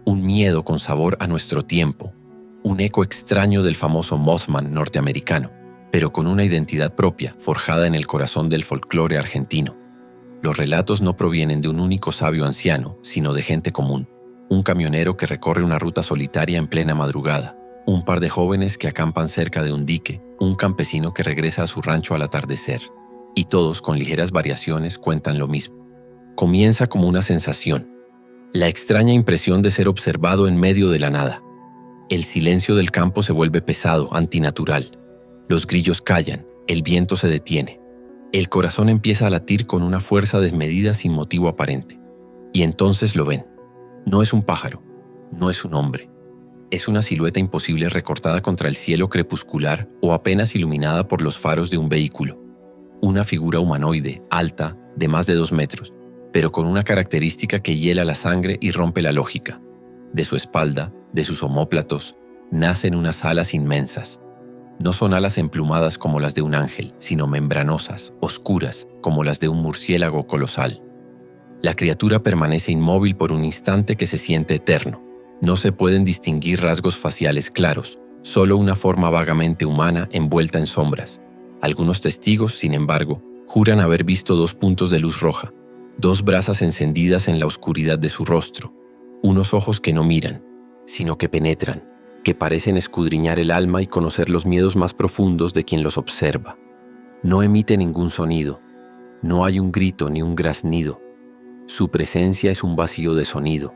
un miedo con sabor a nuestro tiempo, un eco extraño del famoso Mothman norteamericano, pero con una identidad propia forjada en el corazón del folclore argentino. Los relatos no provienen de un único sabio anciano, sino de gente común, un camionero que recorre una ruta solitaria en plena madrugada, un par de jóvenes que acampan cerca de un dique, un campesino que regresa a su rancho al atardecer, y todos con ligeras variaciones cuentan lo mismo. Comienza como una sensación, la extraña impresión de ser observado en medio de la nada. El silencio del campo se vuelve pesado, antinatural. Los grillos callan, el viento se detiene. El corazón empieza a latir con una fuerza desmedida sin motivo aparente. Y entonces lo ven. No es un pájaro, no es un hombre. Es una silueta imposible recortada contra el cielo crepuscular o apenas iluminada por los faros de un vehículo. Una figura humanoide, alta, de más de 2 metros, pero con una característica que hiela la sangre y rompe la lógica. De su espalda, de sus omóplatos, nacen unas alas inmensas. No son alas emplumadas como las de un ángel, sino membranosas, oscuras, como las de un murciélago colosal. La criatura permanece inmóvil por un instante que se siente eterno. No se pueden distinguir rasgos faciales claros, solo una forma vagamente humana envuelta en sombras. Algunos testigos, sin embargo, juran haber visto 2 puntos de luz roja, 2 brasas encendidas en la oscuridad de su rostro, unos ojos que no miran, sino que penetran, que parecen escudriñar el alma y conocer los miedos más profundos de quien los observa. No emite ningún sonido, no hay un grito ni un graznido. Su presencia es un vacío de sonido,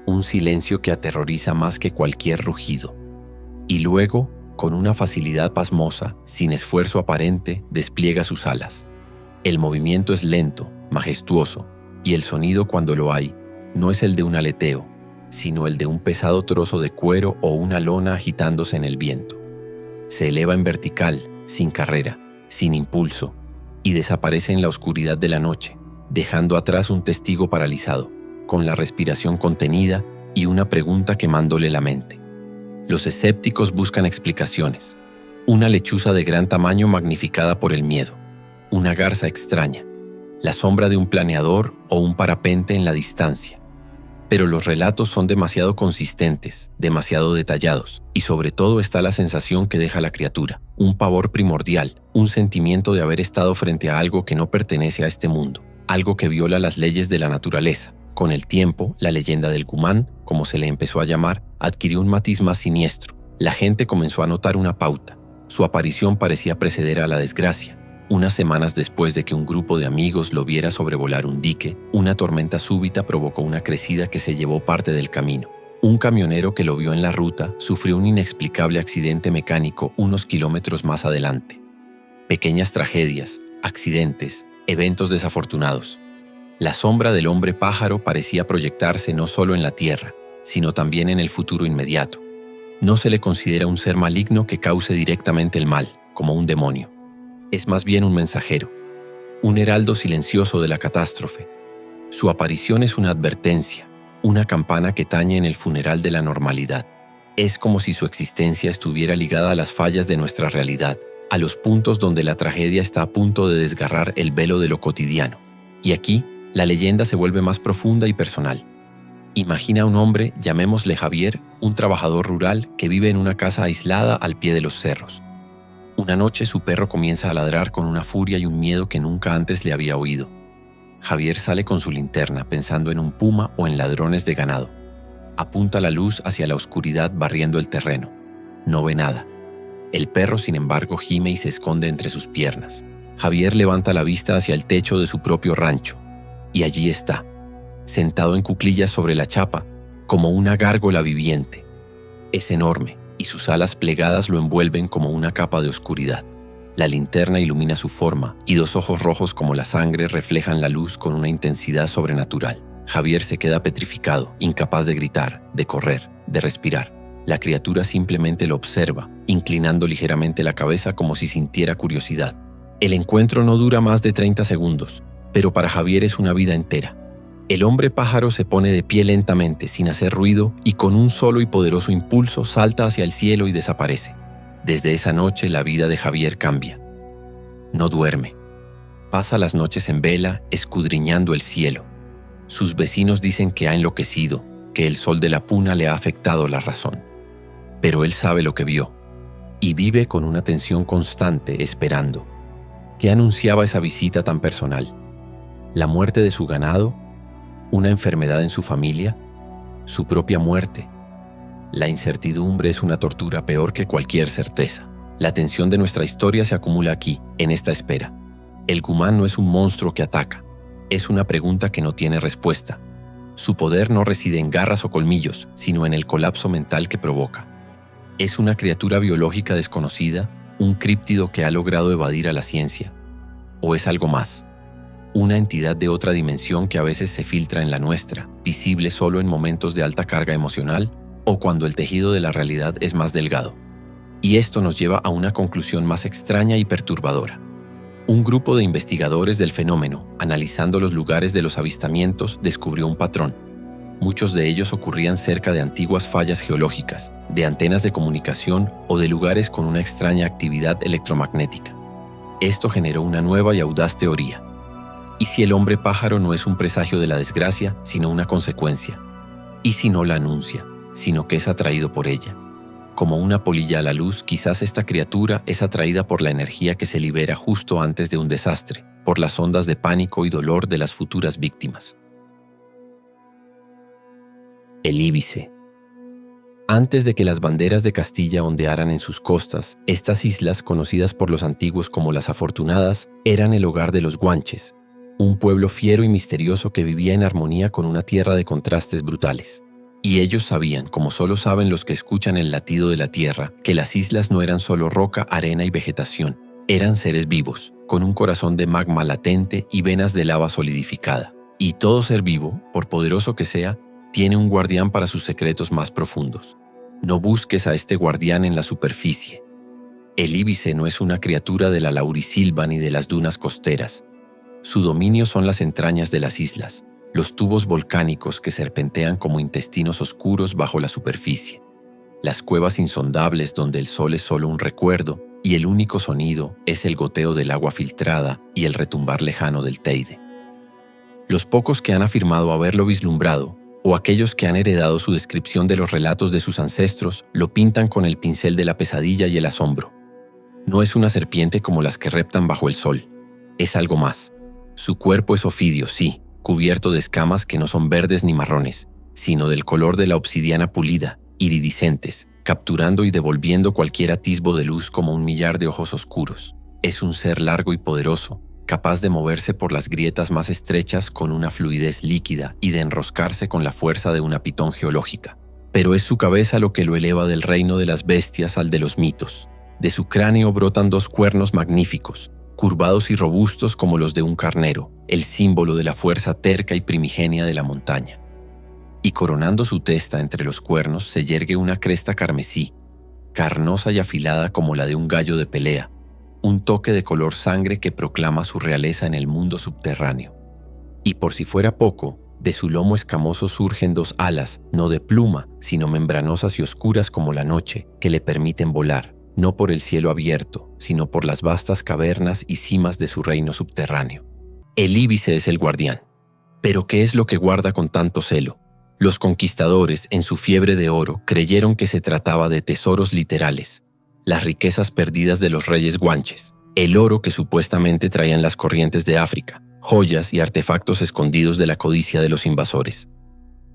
un silencio que aterroriza más que cualquier rugido. Y luego, con una facilidad pasmosa, sin esfuerzo aparente, despliega sus alas. El movimiento es lento, majestuoso, y el sonido, cuando lo hay, no es el de un aleteo, sino el de un pesado trozo de cuero o una lona agitándose en el viento. Se eleva en vertical, sin carrera, sin impulso, y desaparece en la oscuridad de la noche, dejando atrás un testigo paralizado, con la respiración contenida y una pregunta quemándole la mente. Los escépticos buscan explicaciones. Una lechuza de gran tamaño magnificada por el miedo, una garza extraña, la sombra de un planeador o un parapente en la distancia. Pero los relatos son demasiado consistentes, demasiado detallados, y sobre todo está la sensación que deja la criatura, un pavor primordial, un sentimiento de haber estado frente a algo que no pertenece a este mundo, algo que viola las leyes de la naturaleza. Con el tiempo, la leyenda del Gumán, como se le empezó a llamar, adquirió un matiz más siniestro. La gente comenzó a notar una pauta. Su aparición parecía preceder a la desgracia. Unas semanas después de que un grupo de amigos lo viera sobrevolar un dique, una tormenta súbita provocó una crecida que se llevó parte del camino. Un camionero que lo vio en la ruta sufrió un inexplicable accidente mecánico unos kilómetros más adelante. Pequeñas tragedias, accidentes, eventos desafortunados. La sombra del hombre pájaro parecía proyectarse no solo en la tierra, sino también en el futuro inmediato. No se le considera un ser maligno que cause directamente el mal, como un demonio. Es más bien un mensajero, un heraldo silencioso de la catástrofe. Su aparición es una advertencia, una campana que tañe en el funeral de la normalidad. Es como si su existencia estuviera ligada a las fallas de nuestra realidad, a los puntos donde la tragedia está a punto de desgarrar el velo de lo cotidiano. Y aquí, la leyenda se vuelve más profunda y personal. Imagina a un hombre, llamémosle Javier, un trabajador rural que vive en una casa aislada al pie de los cerros. Una noche su perro comienza a ladrar con una furia y un miedo que nunca antes le había oído. Javier sale con su linterna pensando en un puma o en ladrones de ganado. Apunta la luz hacia la oscuridad barriendo el terreno. No ve nada. El perro, sin embargo, gime y se esconde entre sus piernas. Javier levanta la vista hacia el techo de su propio rancho. Y allí está, sentado en cuclillas sobre la chapa, como una gárgola viviente. Es enorme, y sus alas plegadas lo envuelven como una capa de oscuridad. La linterna ilumina su forma, y 2 ojos rojos como la sangre reflejan la luz con una intensidad sobrenatural. Javier se queda petrificado, incapaz de gritar, de correr, de respirar. La criatura simplemente lo observa, inclinando ligeramente la cabeza como si sintiera curiosidad. El encuentro no dura más de 30 segundos, pero para Javier es una vida entera. El hombre pájaro se pone de pie lentamente, sin hacer ruido, y con un solo y poderoso impulso salta hacia el cielo y desaparece. Desde esa noche la vida de Javier cambia. No duerme. Pasa las noches en vela, escudriñando el cielo. Sus vecinos dicen que ha enloquecido, que el sol de la puna le ha afectado la razón. Pero él sabe lo que vio, y vive con una tensión constante esperando. ¿Qué anunciaba esa visita tan personal? ¿La muerte de su ganado? ¿Una enfermedad en su familia? ¿Su propia muerte? La incertidumbre es una tortura peor que cualquier certeza. La tensión de nuestra historia se acumula aquí, en esta espera. El Gumán no es un monstruo que ataca, es una pregunta que no tiene respuesta. Su poder no reside en garras o colmillos, sino en el colapso mental que provoca. Es una criatura biológica desconocida, un críptido que ha logrado evadir a la ciencia. ¿O es algo más? Una entidad de otra dimensión que a veces se filtra en la nuestra, visible solo en momentos de alta carga emocional o cuando el tejido de la realidad es más delgado. Y esto nos lleva a una conclusión más extraña y perturbadora. Un grupo de investigadores del fenómeno, analizando los lugares de los avistamientos, descubrió un patrón. Muchos de ellos ocurrían cerca de antiguas fallas geológicas, de antenas de comunicación o de lugares con una extraña actividad electromagnética. Esto generó una nueva y audaz teoría. ¿Y si el hombre pájaro no es un presagio de la desgracia, sino una consecuencia? ¿Y si no la anuncia, sino que es atraído por ella? Como una polilla a la luz, quizás esta criatura es atraída por la energía que se libera justo antes de un desastre, por las ondas de pánico y dolor de las futuras víctimas. El Íbice. Antes de que las banderas de Castilla ondearan en sus costas, estas islas, conocidas por los antiguos como las Afortunadas, eran el hogar de los guanches, un pueblo fiero y misterioso que vivía en armonía con una tierra de contrastes brutales. Y ellos sabían, como solo saben los que escuchan el latido de la tierra, que las islas no eran solo roca, arena y vegetación, eran seres vivos, con un corazón de magma latente y venas de lava solidificada. Y todo ser vivo, por poderoso que sea, tiene un guardián para sus secretos más profundos. No busques a este guardián en la superficie. El Íbice no es una criatura de la laurisilva ni de las dunas costeras. Su dominio son las entrañas de las islas, los tubos volcánicos que serpentean como intestinos oscuros bajo la superficie, las cuevas insondables donde el sol es solo un recuerdo y el único sonido es el goteo del agua filtrada y el retumbar lejano del Teide. Los pocos que han afirmado haberlo vislumbrado, o aquellos que han heredado su descripción de los relatos de sus ancestros, lo pintan con el pincel de la pesadilla y el asombro. No es una serpiente como las que reptan bajo el sol, es algo más. Su cuerpo es ofidio, sí, cubierto de escamas que no son verdes ni marrones, sino del color de la obsidiana pulida, iridiscentes, capturando y devolviendo cualquier atisbo de luz como un millar de ojos oscuros. Es un ser largo y poderoso, capaz de moverse por las grietas más estrechas con una fluidez líquida y de enroscarse con la fuerza de una pitón geológica. Pero es su cabeza lo que lo eleva del reino de las bestias al de los mitos. De su cráneo brotan dos cuernos magníficos, curvados y robustos como los de un carnero, el símbolo de la fuerza terca y primigenia de la montaña. Y coronando su testa entre los cuernos se yergue una cresta carmesí, carnosa y afilada como la de un gallo de pelea, un toque de color sangre que proclama su realeza en el mundo subterráneo. Y por si fuera poco, de su lomo escamoso surgen dos alas, no de pluma, sino membranosas y oscuras como la noche, que le permiten volar, no por el cielo abierto, sino por las vastas cavernas y cimas de su reino subterráneo. El Íbice es el guardián. Pero ¿qué es lo que guarda con tanto celo? Los conquistadores, en su fiebre de oro, creyeron que se trataba de tesoros literales, las riquezas perdidas de los reyes guanches, el oro que supuestamente traían las corrientes de África, joyas y artefactos escondidos de la codicia de los invasores.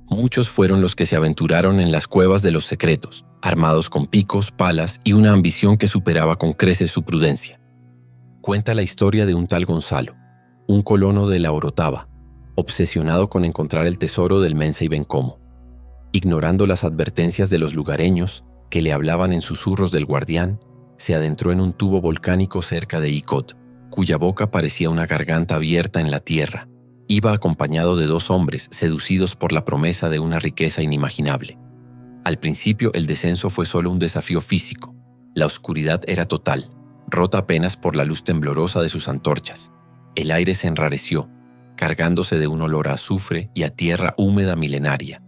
Muchos fueron los que se aventuraron en las cuevas de los secretos, armados con picos, palas y una ambición que superaba con creces su prudencia. Cuenta la historia de un tal Gonzalo, un colono de la Orotava, obsesionado con encontrar el tesoro del Mensa y Bencomo. Ignorando las advertencias de los lugareños, que le hablaban en susurros del guardián, se adentró en un tubo volcánico cerca de Icod, cuya boca parecía una garganta abierta en la tierra. Iba acompañado de dos hombres seducidos por la promesa de una riqueza inimaginable. Al principio el descenso fue solo un desafío físico. La oscuridad era total, rota apenas por la luz temblorosa de sus antorchas. El aire se enrareció, cargándose de un olor a azufre y a tierra húmeda milenaria.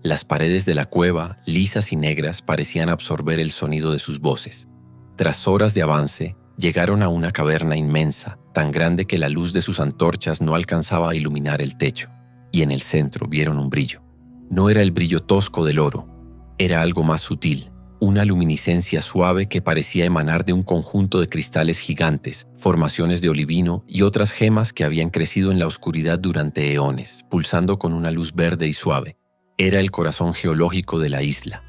Las paredes de la cueva, lisas y negras, parecían absorber el sonido de sus voces. Tras horas de avance, llegaron a una caverna inmensa, tan grande que la luz de sus antorchas no alcanzaba a iluminar el techo, y en el centro vieron un brillo. No era el brillo tosco del oro, era algo más sutil, una luminiscencia suave que parecía emanar de un conjunto de cristales gigantes, formaciones de olivino y otras gemas que habían crecido en la oscuridad durante eones, pulsando con una luz verde y suave. Era el corazón geológico de la isla,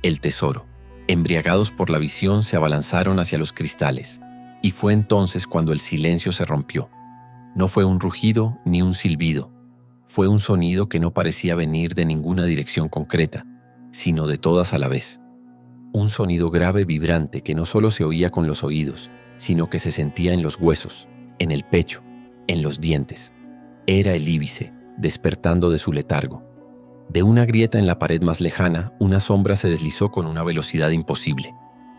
el tesoro. Embriagados por la visión, se abalanzaron hacia los cristales, y fue entonces cuando el silencio se rompió. No fue un rugido ni un silbido, fue un sonido que no parecía venir de ninguna dirección concreta, sino de todas a la vez. Un sonido grave vibrante que no solo se oía con los oídos, sino que se sentía en los huesos, en el pecho, en los dientes. Era el Íbice, despertando de su letargo. De una grieta en la pared más lejana, una sombra se deslizó con una velocidad imposible.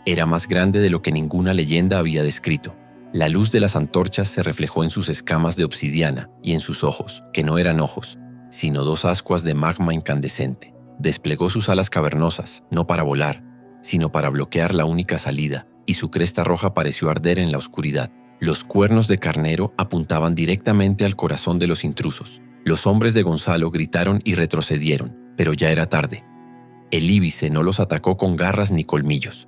Era más grande de lo que ninguna leyenda había descrito. La luz de las antorchas se reflejó en sus escamas de obsidiana y en sus ojos, que no eran ojos, sino dos ascuas de magma incandescente. Desplegó sus alas cavernosas, no para volar, sino para bloquear la única salida, y su cresta roja pareció arder en la oscuridad. Los cuernos de carnero apuntaban directamente al corazón de los intrusos. Los hombres de Gonzalo gritaron y retrocedieron, pero ya era tarde. El íbice no los atacó con garras ni colmillos.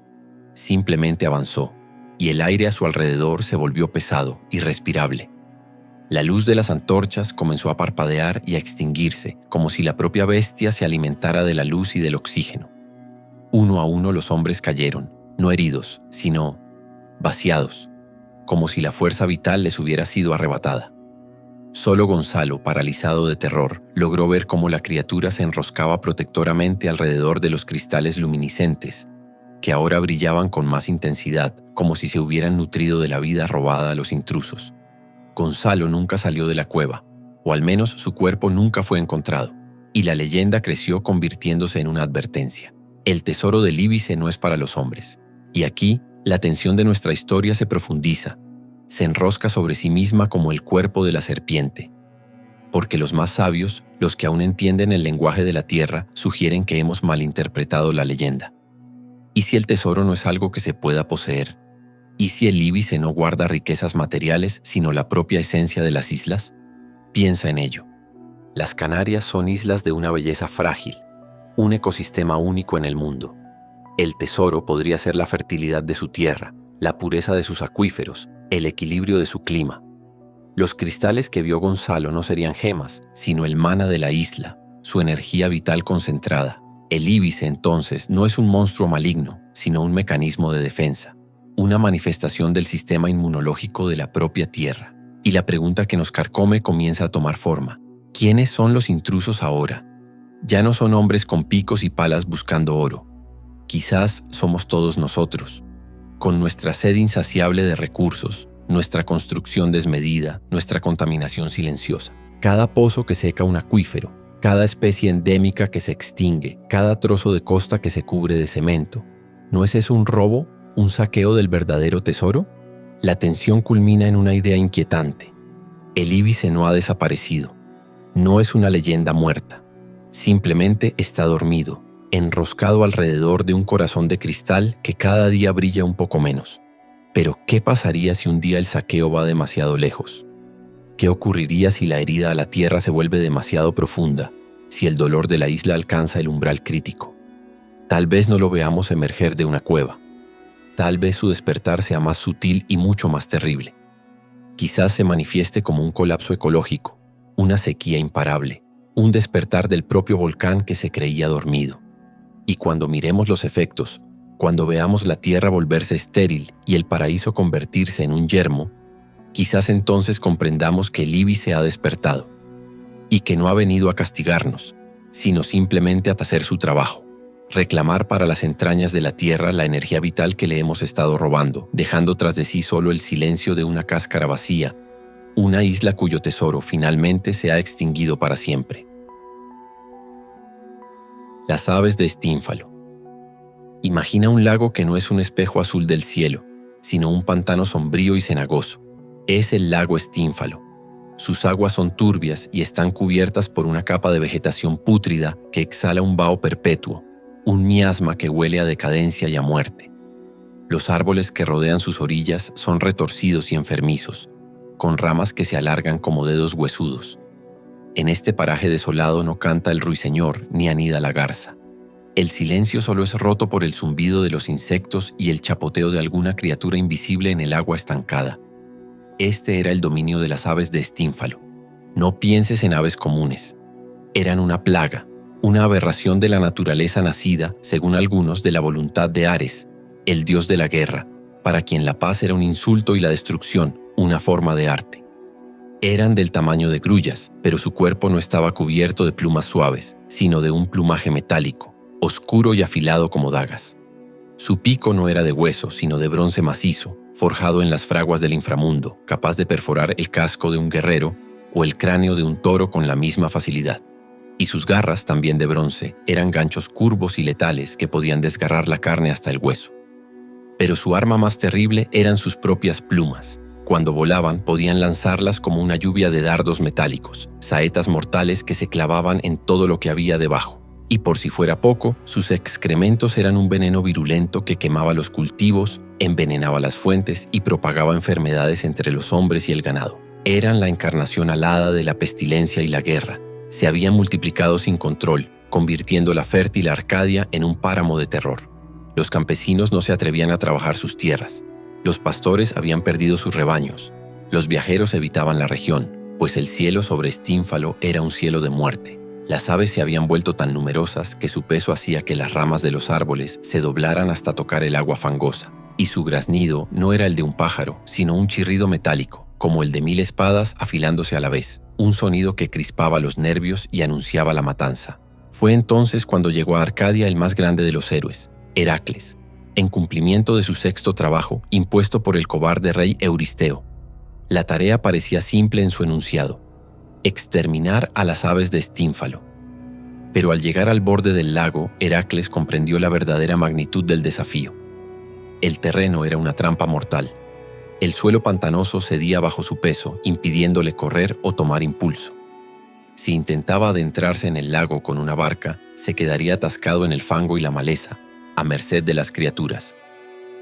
Simplemente avanzó, y el aire a su alrededor se volvió pesado, irrespirable. La luz de las antorchas comenzó a parpadear y a extinguirse, como si la propia bestia se alimentara de la luz y del oxígeno. Uno a uno los hombres cayeron, no heridos, sino vaciados, como si la fuerza vital les hubiera sido arrebatada. Solo Gonzalo, paralizado de terror, logró ver cómo la criatura se enroscaba protectoramente alrededor de los cristales luminiscentes, que ahora brillaban con más intensidad, como si se hubieran nutrido de la vida robada a los intrusos. Gonzalo nunca salió de la cueva, o al menos su cuerpo nunca fue encontrado, y la leyenda creció convirtiéndose en una advertencia. El tesoro del íbice no es para los hombres. Y aquí, la tensión de nuestra historia se profundiza, se enrosca sobre sí misma como el cuerpo de la serpiente. Porque los más sabios, los que aún entienden el lenguaje de la tierra, sugieren que hemos malinterpretado la leyenda. ¿Y si el tesoro no es algo que se pueda poseer? ¿Y si el íbice no guarda riquezas materiales, sino la propia esencia de las islas? Piensa en ello. Las Canarias son islas de una belleza frágil, un ecosistema único en el mundo. El tesoro podría ser la fertilidad de su tierra, la pureza de sus acuíferos, el equilibrio de su clima. Los cristales que vio Gonzalo no serían gemas, sino el mana de la isla, su energía vital concentrada. El íbice, entonces, no es un monstruo maligno, sino un mecanismo de defensa, una manifestación del sistema inmunológico de la propia tierra. Y la pregunta que nos carcome comienza a tomar forma. ¿Quiénes son los intrusos ahora? Ya no son hombres con picos y palas buscando oro. Quizás somos todos nosotros, con nuestra sed insaciable de recursos, nuestra construcción desmedida, nuestra contaminación silenciosa. Cada pozo que seca un acuífero, cada especie endémica que se extingue, cada trozo de costa que se cubre de cemento. ¿No es eso un robo, un saqueo del verdadero tesoro? La tensión culmina en una idea inquietante. El íbice no ha desaparecido. No es una leyenda muerta. Simplemente está dormido, enroscado alrededor de un corazón de cristal que cada día brilla un poco menos. Pero, ¿qué pasaría si un día el saqueo va demasiado lejos? ¿Qué ocurriría si la herida a la tierra se vuelve demasiado profunda, si el dolor de la isla alcanza el umbral crítico? Tal vez no lo veamos emerger de una cueva. Tal vez su despertar sea más sutil y mucho más terrible. Quizás se manifieste como un colapso ecológico, una sequía imparable, un despertar del propio volcán que se creía dormido. Y cuando miremos los efectos, cuando veamos la tierra volverse estéril y el paraíso convertirse en un yermo, quizás entonces comprendamos que el íbice ha despertado y que no ha venido a castigarnos, sino simplemente a hacer su trabajo, reclamar para las entrañas de la tierra la energía vital que le hemos estado robando, dejando tras de sí solo el silencio de una cáscara vacía, una isla cuyo tesoro finalmente se ha extinguido para siempre. Las aves de Estínfalo. Imagina un lago que no es un espejo azul del cielo, sino un pantano sombrío y cenagoso. Es el lago Estínfalo. Sus aguas son turbias y están cubiertas por una capa de vegetación pútrida que exhala un vaho perpetuo, un miasma que huele a decadencia y a muerte. Los árboles que rodean sus orillas son retorcidos y enfermizos, con ramas que se alargan como dedos huesudos. En este paraje desolado no canta el ruiseñor ni anida la garza. El silencio solo es roto por el zumbido de los insectos y el chapoteo de alguna criatura invisible en el agua estancada. Este era el dominio de las aves de Estínfalo. No pienses en aves comunes. Eran una plaga, una aberración de la naturaleza nacida, según algunos, de la voluntad de Ares, el dios de la guerra, para quien la paz era un insulto y la destrucción una forma de arte. Eran del tamaño de grullas, pero su cuerpo no estaba cubierto de plumas suaves, sino de un plumaje metálico, oscuro y afilado como dagas. Su pico no era de hueso, sino de bronce macizo, forjado en las fraguas del inframundo, capaz de perforar el casco de un guerrero o el cráneo de un toro con la misma facilidad. Y sus garras, también de bronce, eran ganchos curvos y letales que podían desgarrar la carne hasta el hueso. Pero su arma más terrible eran sus propias plumas. Cuando volaban, podían lanzarlas como una lluvia de dardos metálicos, saetas mortales que se clavaban en todo lo que había debajo. Y por si fuera poco, sus excrementos eran un veneno virulento que quemaba los cultivos, envenenaba las fuentes y propagaba enfermedades entre los hombres y el ganado. Eran la encarnación alada de la pestilencia y la guerra. Se habían multiplicado sin control, convirtiendo la fértil Arcadia en un páramo de terror. Los campesinos no se atrevían a trabajar sus tierras. Los pastores habían perdido sus rebaños. Los viajeros evitaban la región, pues el cielo sobre Estínfalo era un cielo de muerte. Las aves se habían vuelto tan numerosas que su peso hacía que las ramas de los árboles se doblaran hasta tocar el agua fangosa, y su graznido no era el de un pájaro, sino un chirrido metálico, como el de 1000 espadas afilándose a la vez, un sonido que crispaba los nervios y anunciaba la matanza. Fue entonces cuando llegó a Arcadia el más grande de los héroes, Heracles, en cumplimiento de su 6º trabajo impuesto por el cobarde rey Euristeo. La tarea parecía simple en su enunciado: exterminar a las aves de Estínfalo. Pero al llegar al borde del lago, Heracles comprendió la verdadera magnitud del desafío. El terreno era una trampa mortal. El suelo pantanoso cedía bajo su peso, impidiéndole correr o tomar impulso. Si intentaba adentrarse en el lago con una barca, se quedaría atascado en el fango y la maleza, a merced de las criaturas.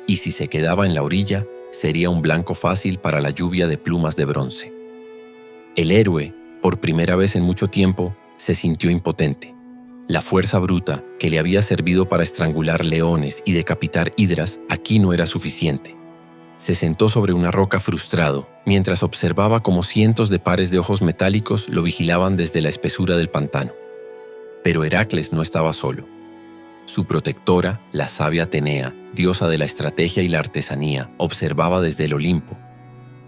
Y si se quedaba en la orilla, sería un blanco fácil para la lluvia de plumas de bronce. El héroe, por primera vez en mucho tiempo, se sintió impotente. La fuerza bruta, que le había servido para estrangular leones y decapitar hidras, aquí no era suficiente. Se sentó sobre una roca frustrado, mientras observaba cómo cientos de pares de ojos metálicos lo vigilaban desde la espesura del pantano. Pero Heracles no estaba solo. Su protectora, la sabia Atenea, diosa de la estrategia y la artesanía, observaba desde el Olimpo.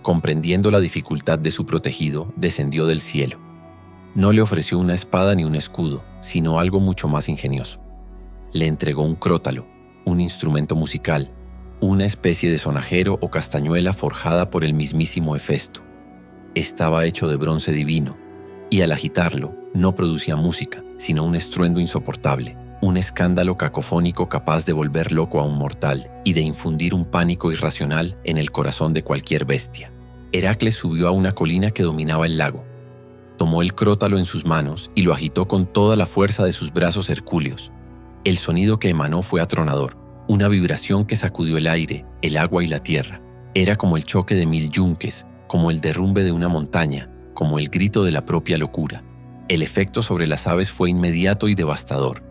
Comprendiendo la dificultad de su protegido, descendió del cielo. No le ofreció una espada ni un escudo, sino algo mucho más ingenioso. Le entregó un crótalo, un instrumento musical, una especie de sonajero o castañuela forjada por el mismísimo Hefesto. Estaba hecho de bronce divino, y al agitarlo, no producía música, sino un estruendo insoportable, un escándalo cacofónico capaz de volver loco a un mortal y de infundir un pánico irracional en el corazón de cualquier bestia. Heracles subió a una colina que dominaba el lago. Tomó el crótalo en sus manos y lo agitó con toda la fuerza de sus brazos hercúleos. El sonido que emanó fue atronador, una vibración que sacudió el aire, el agua y la tierra. Era como el choque de 1000 yunques, como el derrumbe de una montaña, como el grito de la propia locura. El efecto sobre las aves fue inmediato y devastador.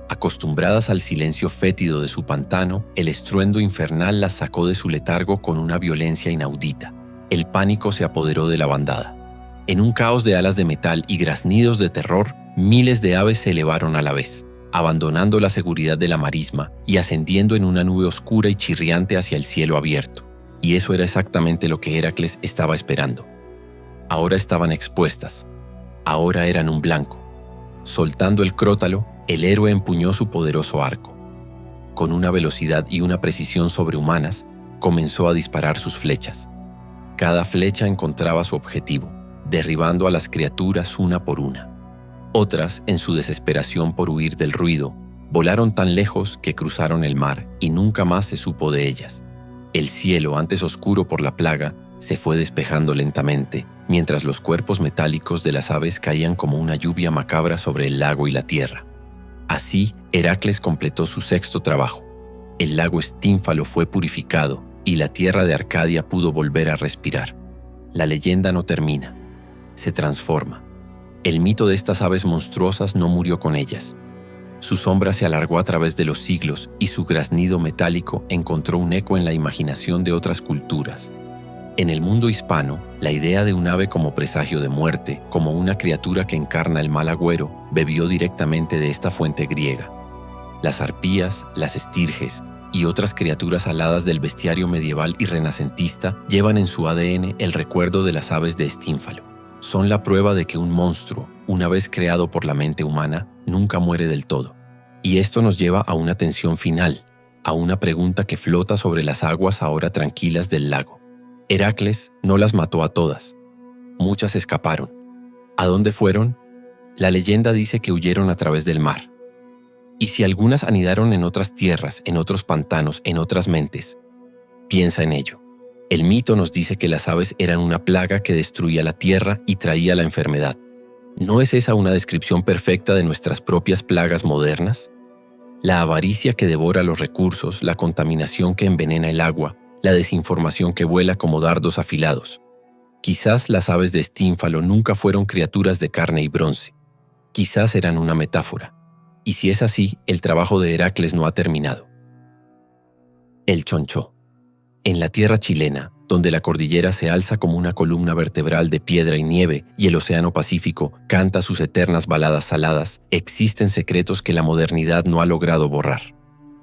Acostumbradas al silencio fétido de su pantano, el estruendo infernal las sacó de su letargo con una violencia inaudita. El pánico se apoderó de la bandada. En un caos de alas de metal y graznidos de terror, miles de aves se elevaron a la vez, abandonando la seguridad de la marisma y ascendiendo en una nube oscura y chirriante hacia el cielo abierto. Y eso era exactamente lo que Heracles estaba esperando. Ahora estaban expuestas. Ahora eran un blanco. Soltando el crótalo, el héroe empuñó su poderoso arco. Con una velocidad y una precisión sobrehumanas, comenzó a disparar sus flechas. Cada flecha encontraba su objetivo, derribando a las criaturas una por una. Otras, en su desesperación por huir del ruido, volaron tan lejos que cruzaron el mar y nunca más se supo de ellas. El cielo, antes oscuro por la plaga, se fue despejando lentamente, mientras los cuerpos metálicos de las aves caían como una lluvia macabra sobre el lago y la tierra. Así, Heracles completó su 6º trabajo. El lago Estínfalo fue purificado y la tierra de Arcadia pudo volver a respirar. La leyenda no termina, se transforma. El mito de estas aves monstruosas no murió con ellas. Su sombra se alargó a través de los siglos y su graznido metálico encontró un eco en la imaginación de otras culturas. En el mundo hispano, la idea de un ave como presagio de muerte, como una criatura que encarna el mal agüero, bebió directamente de esta fuente griega. Las arpías, las estirges y otras criaturas aladas del bestiario medieval y renacentista llevan en su ADN el recuerdo de las aves de Estínfalo. Son la prueba de que un monstruo, una vez creado por la mente humana, nunca muere del todo. Y esto nos lleva a una tensión final, a una pregunta que flota sobre las aguas ahora tranquilas del lago. Heracles no las mató a todas. Muchas escaparon. ¿A dónde fueron? La leyenda dice que huyeron a través del mar. ¿Y si algunas anidaron en otras tierras, en otros pantanos, en otras mentes? Piensa en ello. El mito nos dice que las aves eran una plaga que destruía la tierra y traía la enfermedad. ¿No es esa una descripción perfecta de nuestras propias plagas modernas? La avaricia que devora los recursos, la contaminación que envenena el agua, la desinformación que vuela como dardos afilados. Quizás las aves de Estínfalo nunca fueron criaturas de carne y bronce. Quizás eran una metáfora. Y si es así, el trabajo de Heracles no ha terminado. El Chonchó. En la tierra chilena, donde la cordillera se alza como una columna vertebral de piedra y nieve y el océano Pacífico canta sus eternas baladas saladas, existen secretos que la modernidad no ha logrado borrar.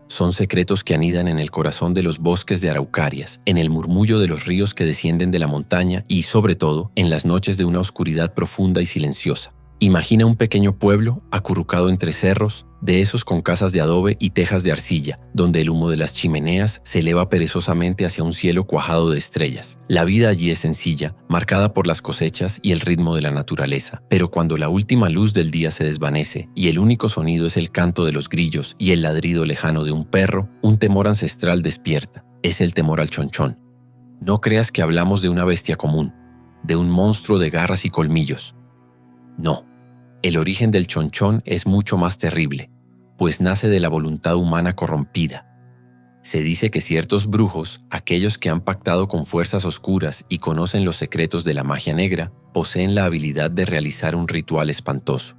Son secretos que anidan en el corazón de los bosques de araucarias, en el murmullo de los ríos que descienden de la montaña y, sobre todo, en las noches de una oscuridad profunda y silenciosa. Imagina un pequeño pueblo acurrucado entre cerros, de esos con casas de adobe y tejas de arcilla, donde el humo de las chimeneas se eleva perezosamente hacia un cielo cuajado de estrellas. La vida allí es sencilla, marcada por las cosechas y el ritmo de la naturaleza, pero cuando la última luz del día se desvanece y el único sonido es el canto de los grillos y el ladrido lejano de un perro, un temor ancestral despierta. Es el temor al chonchón. No creas que hablamos de una bestia común, de un monstruo de garras y colmillos. No, el origen del chonchón es mucho más terrible, pues nace de la voluntad humana corrompida. Se dice que ciertos brujos, aquellos que han pactado con fuerzas oscuras y conocen los secretos de la magia negra, poseen la habilidad de realizar un ritual espantoso.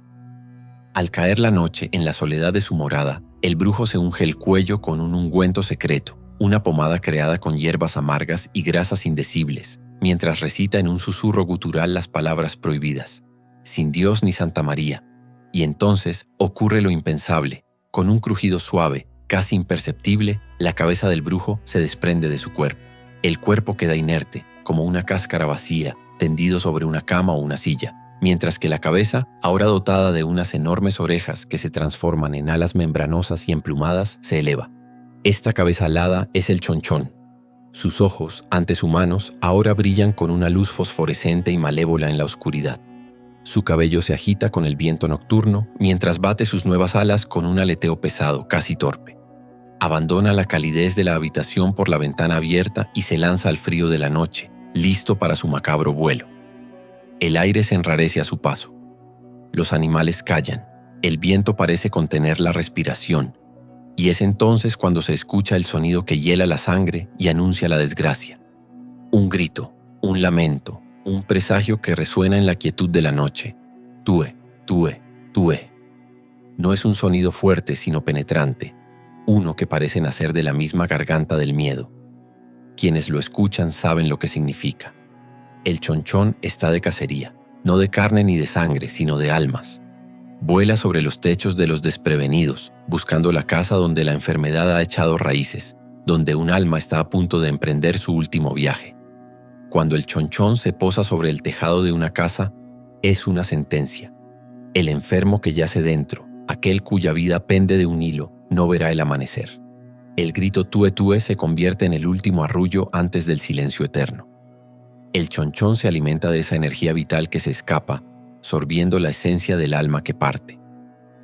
Al caer la noche en la soledad de su morada, el brujo se unge el cuello con un ungüento secreto, una pomada creada con hierbas amargas y grasas indecibles, mientras recita en un susurro gutural las palabras prohibidas: sin Dios ni Santa María. Y entonces ocurre lo impensable. Con un crujido suave, casi imperceptible, la cabeza del brujo se desprende de su cuerpo. El cuerpo queda inerte, como una cáscara vacía, tendido sobre una cama o una silla, mientras que la cabeza, ahora dotada de unas enormes orejas que se transforman en alas membranosas y emplumadas, se eleva. Esta cabeza alada es el chonchón. Sus ojos, antes humanos, ahora brillan con una luz fosforescente y malévola en la oscuridad. Su cabello se agita con el viento nocturno, mientras bate sus nuevas alas con un aleteo pesado, casi torpe. Abandona la calidez de la habitación por la ventana abierta y se lanza al frío de la noche, listo para su macabro vuelo. El aire se enrarece a su paso. Los animales callan. El viento parece contener la respiración. Y es entonces cuando se escucha el sonido que hiela la sangre y anuncia la desgracia. Un grito, un lamento, un presagio que resuena en la quietud de la noche. Tue, tue, tue. No es un sonido fuerte sino penetrante, uno que parece nacer de la misma garganta del miedo. Quienes lo escuchan saben lo que significa. El chonchón está de cacería, no de carne ni de sangre, sino de almas. Vuela sobre los techos de los desprevenidos, buscando la casa donde la enfermedad ha echado raíces, donde un alma está a punto de emprender su último viaje. Cuando el chonchón se posa sobre el tejado de una casa, es una sentencia. El enfermo que yace dentro, aquel cuya vida pende de un hilo, no verá el amanecer. El grito tue tue se convierte en el último arrullo antes del silencio eterno. El chonchón se alimenta de esa energía vital que se escapa, sorbiendo la esencia del alma que parte.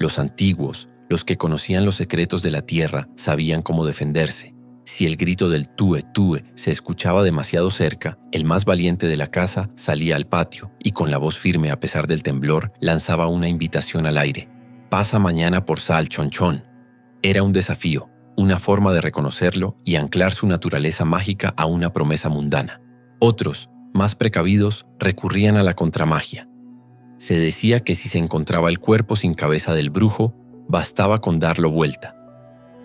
Los antiguos, los que conocían los secretos de la tierra, sabían cómo defenderse. Si el grito del tue tue se escuchaba demasiado cerca, el más valiente de la casa salía al patio y con la voz firme a pesar del temblor lanzaba una invitación al aire. Pasa mañana por sal, chonchón. Era un desafío, una forma de reconocerlo y anclar su naturaleza mágica a una promesa mundana. Otros, más precavidos, recurrían a la contramagia. Se decía que si se encontraba el cuerpo sin cabeza del brujo, bastaba con darlo vuelta.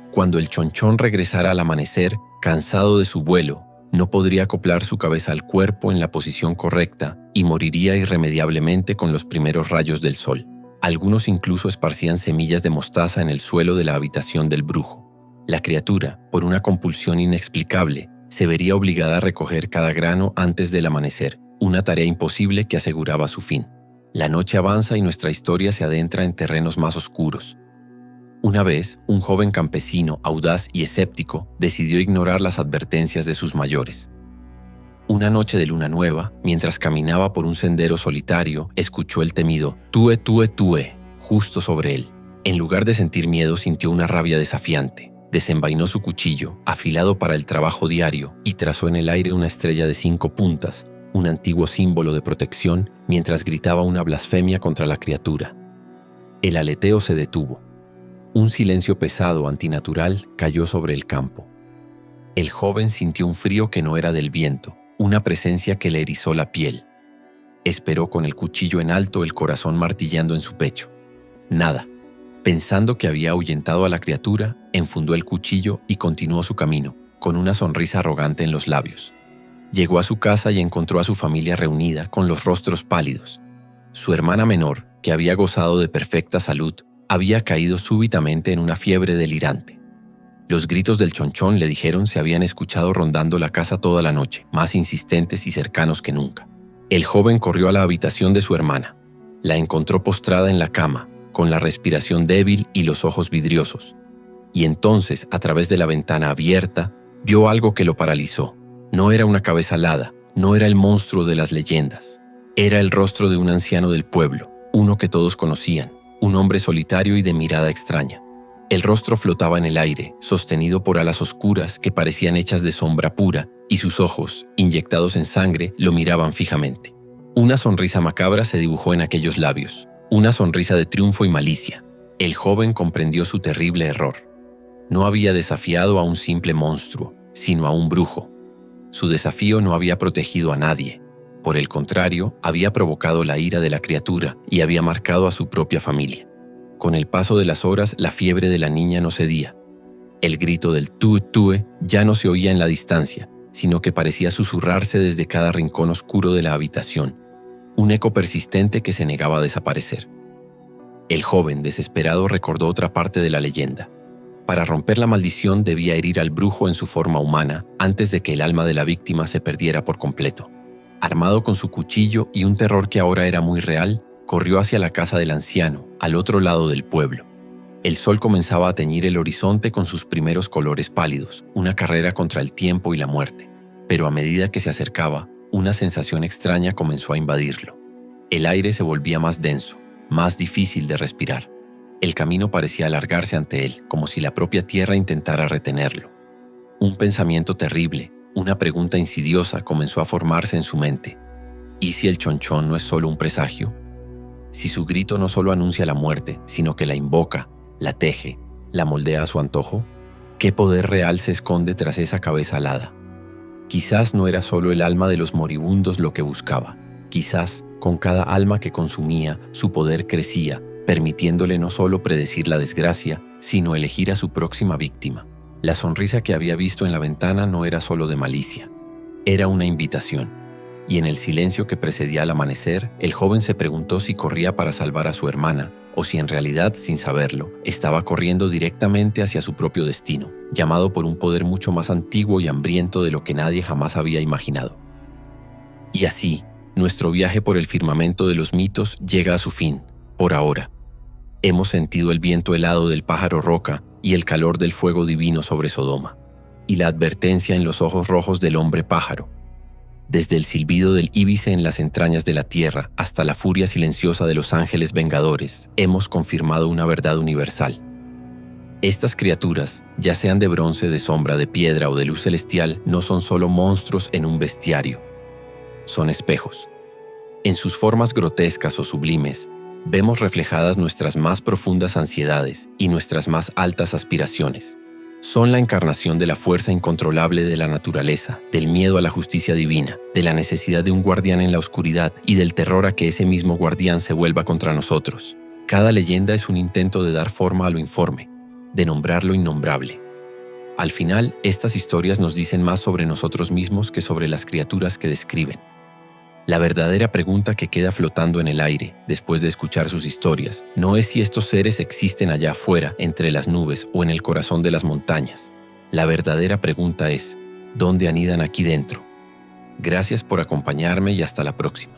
Cuando el chonchón regresara al amanecer, cansado de su vuelo, no podría acoplar su cabeza al cuerpo en la posición correcta y moriría irremediablemente con los primeros rayos del sol. Algunos incluso esparcían semillas de mostaza en el suelo de la habitación del brujo. La criatura, por una compulsión inexplicable, se vería obligada a recoger cada grano antes del amanecer, una tarea imposible que aseguraba su fin. La noche avanza y nuestra historia se adentra en terrenos más oscuros. Una vez, un joven campesino, audaz y escéptico, decidió ignorar las advertencias de sus mayores. Una noche de luna nueva, mientras caminaba por un sendero solitario, escuchó el temido tue tue tue justo sobre él. En lugar de sentir miedo, sintió una rabia desafiante. Desenvainó su cuchillo, afilado para el trabajo diario, y trazó en el aire una estrella de 5 puntas, un antiguo símbolo de protección, mientras gritaba una blasfemia contra la criatura. El aleteo se detuvo. Un silencio pesado, antinatural, cayó sobre el campo. El joven sintió un frío que no era del viento, una presencia que le erizó la piel. Esperó con el cuchillo en alto, el corazón martillando en su pecho. Nada. Pensando que había ahuyentado a la criatura, enfundó el cuchillo y continuó su camino, con una sonrisa arrogante en los labios. Llegó a su casa y encontró a su familia reunida, con los rostros pálidos. Su hermana menor, que había gozado de perfecta salud, había caído súbitamente en una fiebre delirante. Los gritos del chonchón, le dijeron, se habían escuchado rondando la casa toda la noche, más insistentes y cercanos que nunca. El joven corrió a la habitación de su hermana. La encontró postrada en la cama, con la respiración débil y los ojos vidriosos. Y entonces, a través de la ventana abierta, vio algo que lo paralizó. No era una cabeza alada, no era el monstruo de las leyendas. Era el rostro de un anciano del pueblo, uno que todos conocían, un hombre solitario y de mirada extraña. El rostro flotaba en el aire, sostenido por alas oscuras que parecían hechas de sombra pura, y sus ojos, inyectados en sangre, lo miraban fijamente. Una sonrisa macabra se dibujó en aquellos labios, una sonrisa de triunfo y malicia. El joven comprendió su terrible error. No había desafiado a un simple monstruo, sino a un brujo. Su desafío no había protegido a nadie. Por el contrario, había provocado la ira de la criatura y había marcado a su propia familia. Con el paso de las horas, la fiebre de la niña no cedía. El grito del tue ya no se oía en la distancia, sino que parecía susurrarse desde cada rincón oscuro de la habitación, un eco persistente que se negaba a desaparecer. El joven, desesperado, recordó otra parte de la leyenda. Para romper la maldición debía herir al brujo en su forma humana antes de que el alma de la víctima se perdiera por completo. Armado con su cuchillo y un terror que ahora era muy real, corrió hacia la casa del anciano, al otro lado del pueblo. El sol comenzaba a teñir el horizonte con sus primeros colores pálidos, una carrera contra el tiempo y la muerte. Pero a medida que se acercaba, una sensación extraña comenzó a invadirlo. El aire se volvía más denso, más difícil de respirar. El camino parecía alargarse ante él, como si la propia tierra intentara retenerlo. Un pensamiento terrible, una pregunta insidiosa comenzó a formarse en su mente. ¿Y si el chonchón no es solo un presagio? Si su grito no solo anuncia la muerte, sino que la invoca, la teje, la moldea a su antojo, ¿qué poder real se esconde tras esa cabeza alada? Quizás no era solo el alma de los moribundos lo que buscaba. Quizás, con cada alma que consumía, su poder crecía, permitiéndole no solo predecir la desgracia, sino elegir a su próxima víctima. La sonrisa que había visto en la ventana no era solo de malicia, era una invitación. Y en el silencio que precedía al amanecer, el joven se preguntó si corría para salvar a su hermana, o si en realidad, sin saberlo, estaba corriendo directamente hacia su propio destino, llamado por un poder mucho más antiguo y hambriento de lo que nadie jamás había imaginado. Y así, nuestro viaje por el firmamento de los mitos llega a su fin, por ahora. Hemos sentido el viento helado del pájaro roca y el calor del fuego divino sobre Sodoma, y la advertencia en los ojos rojos del hombre pájaro. Desde el silbido del íbice en las entrañas de la tierra hasta la furia silenciosa de los ángeles vengadores, hemos confirmado una verdad universal. Estas criaturas, ya sean de bronce, de sombra, de piedra o de luz celestial, no son solo monstruos en un bestiario. Son espejos. En sus formas grotescas o sublimes, vemos reflejadas nuestras más profundas ansiedades y nuestras más altas aspiraciones. Son la encarnación de la fuerza incontrolable de la naturaleza, del miedo a la justicia divina, de la necesidad de un guardián en la oscuridad y del terror a que ese mismo guardián se vuelva contra nosotros. Cada leyenda es un intento de dar forma a lo informe, de nombrar lo innombrable. Al final, estas historias nos dicen más sobre nosotros mismos que sobre las criaturas que describen. La verdadera pregunta que queda flotando en el aire, después de escuchar sus historias, no es si estos seres existen allá afuera, entre las nubes o en el corazón de las montañas. La verdadera pregunta es, ¿dónde anidan aquí dentro? Gracias por acompañarme y hasta la próxima.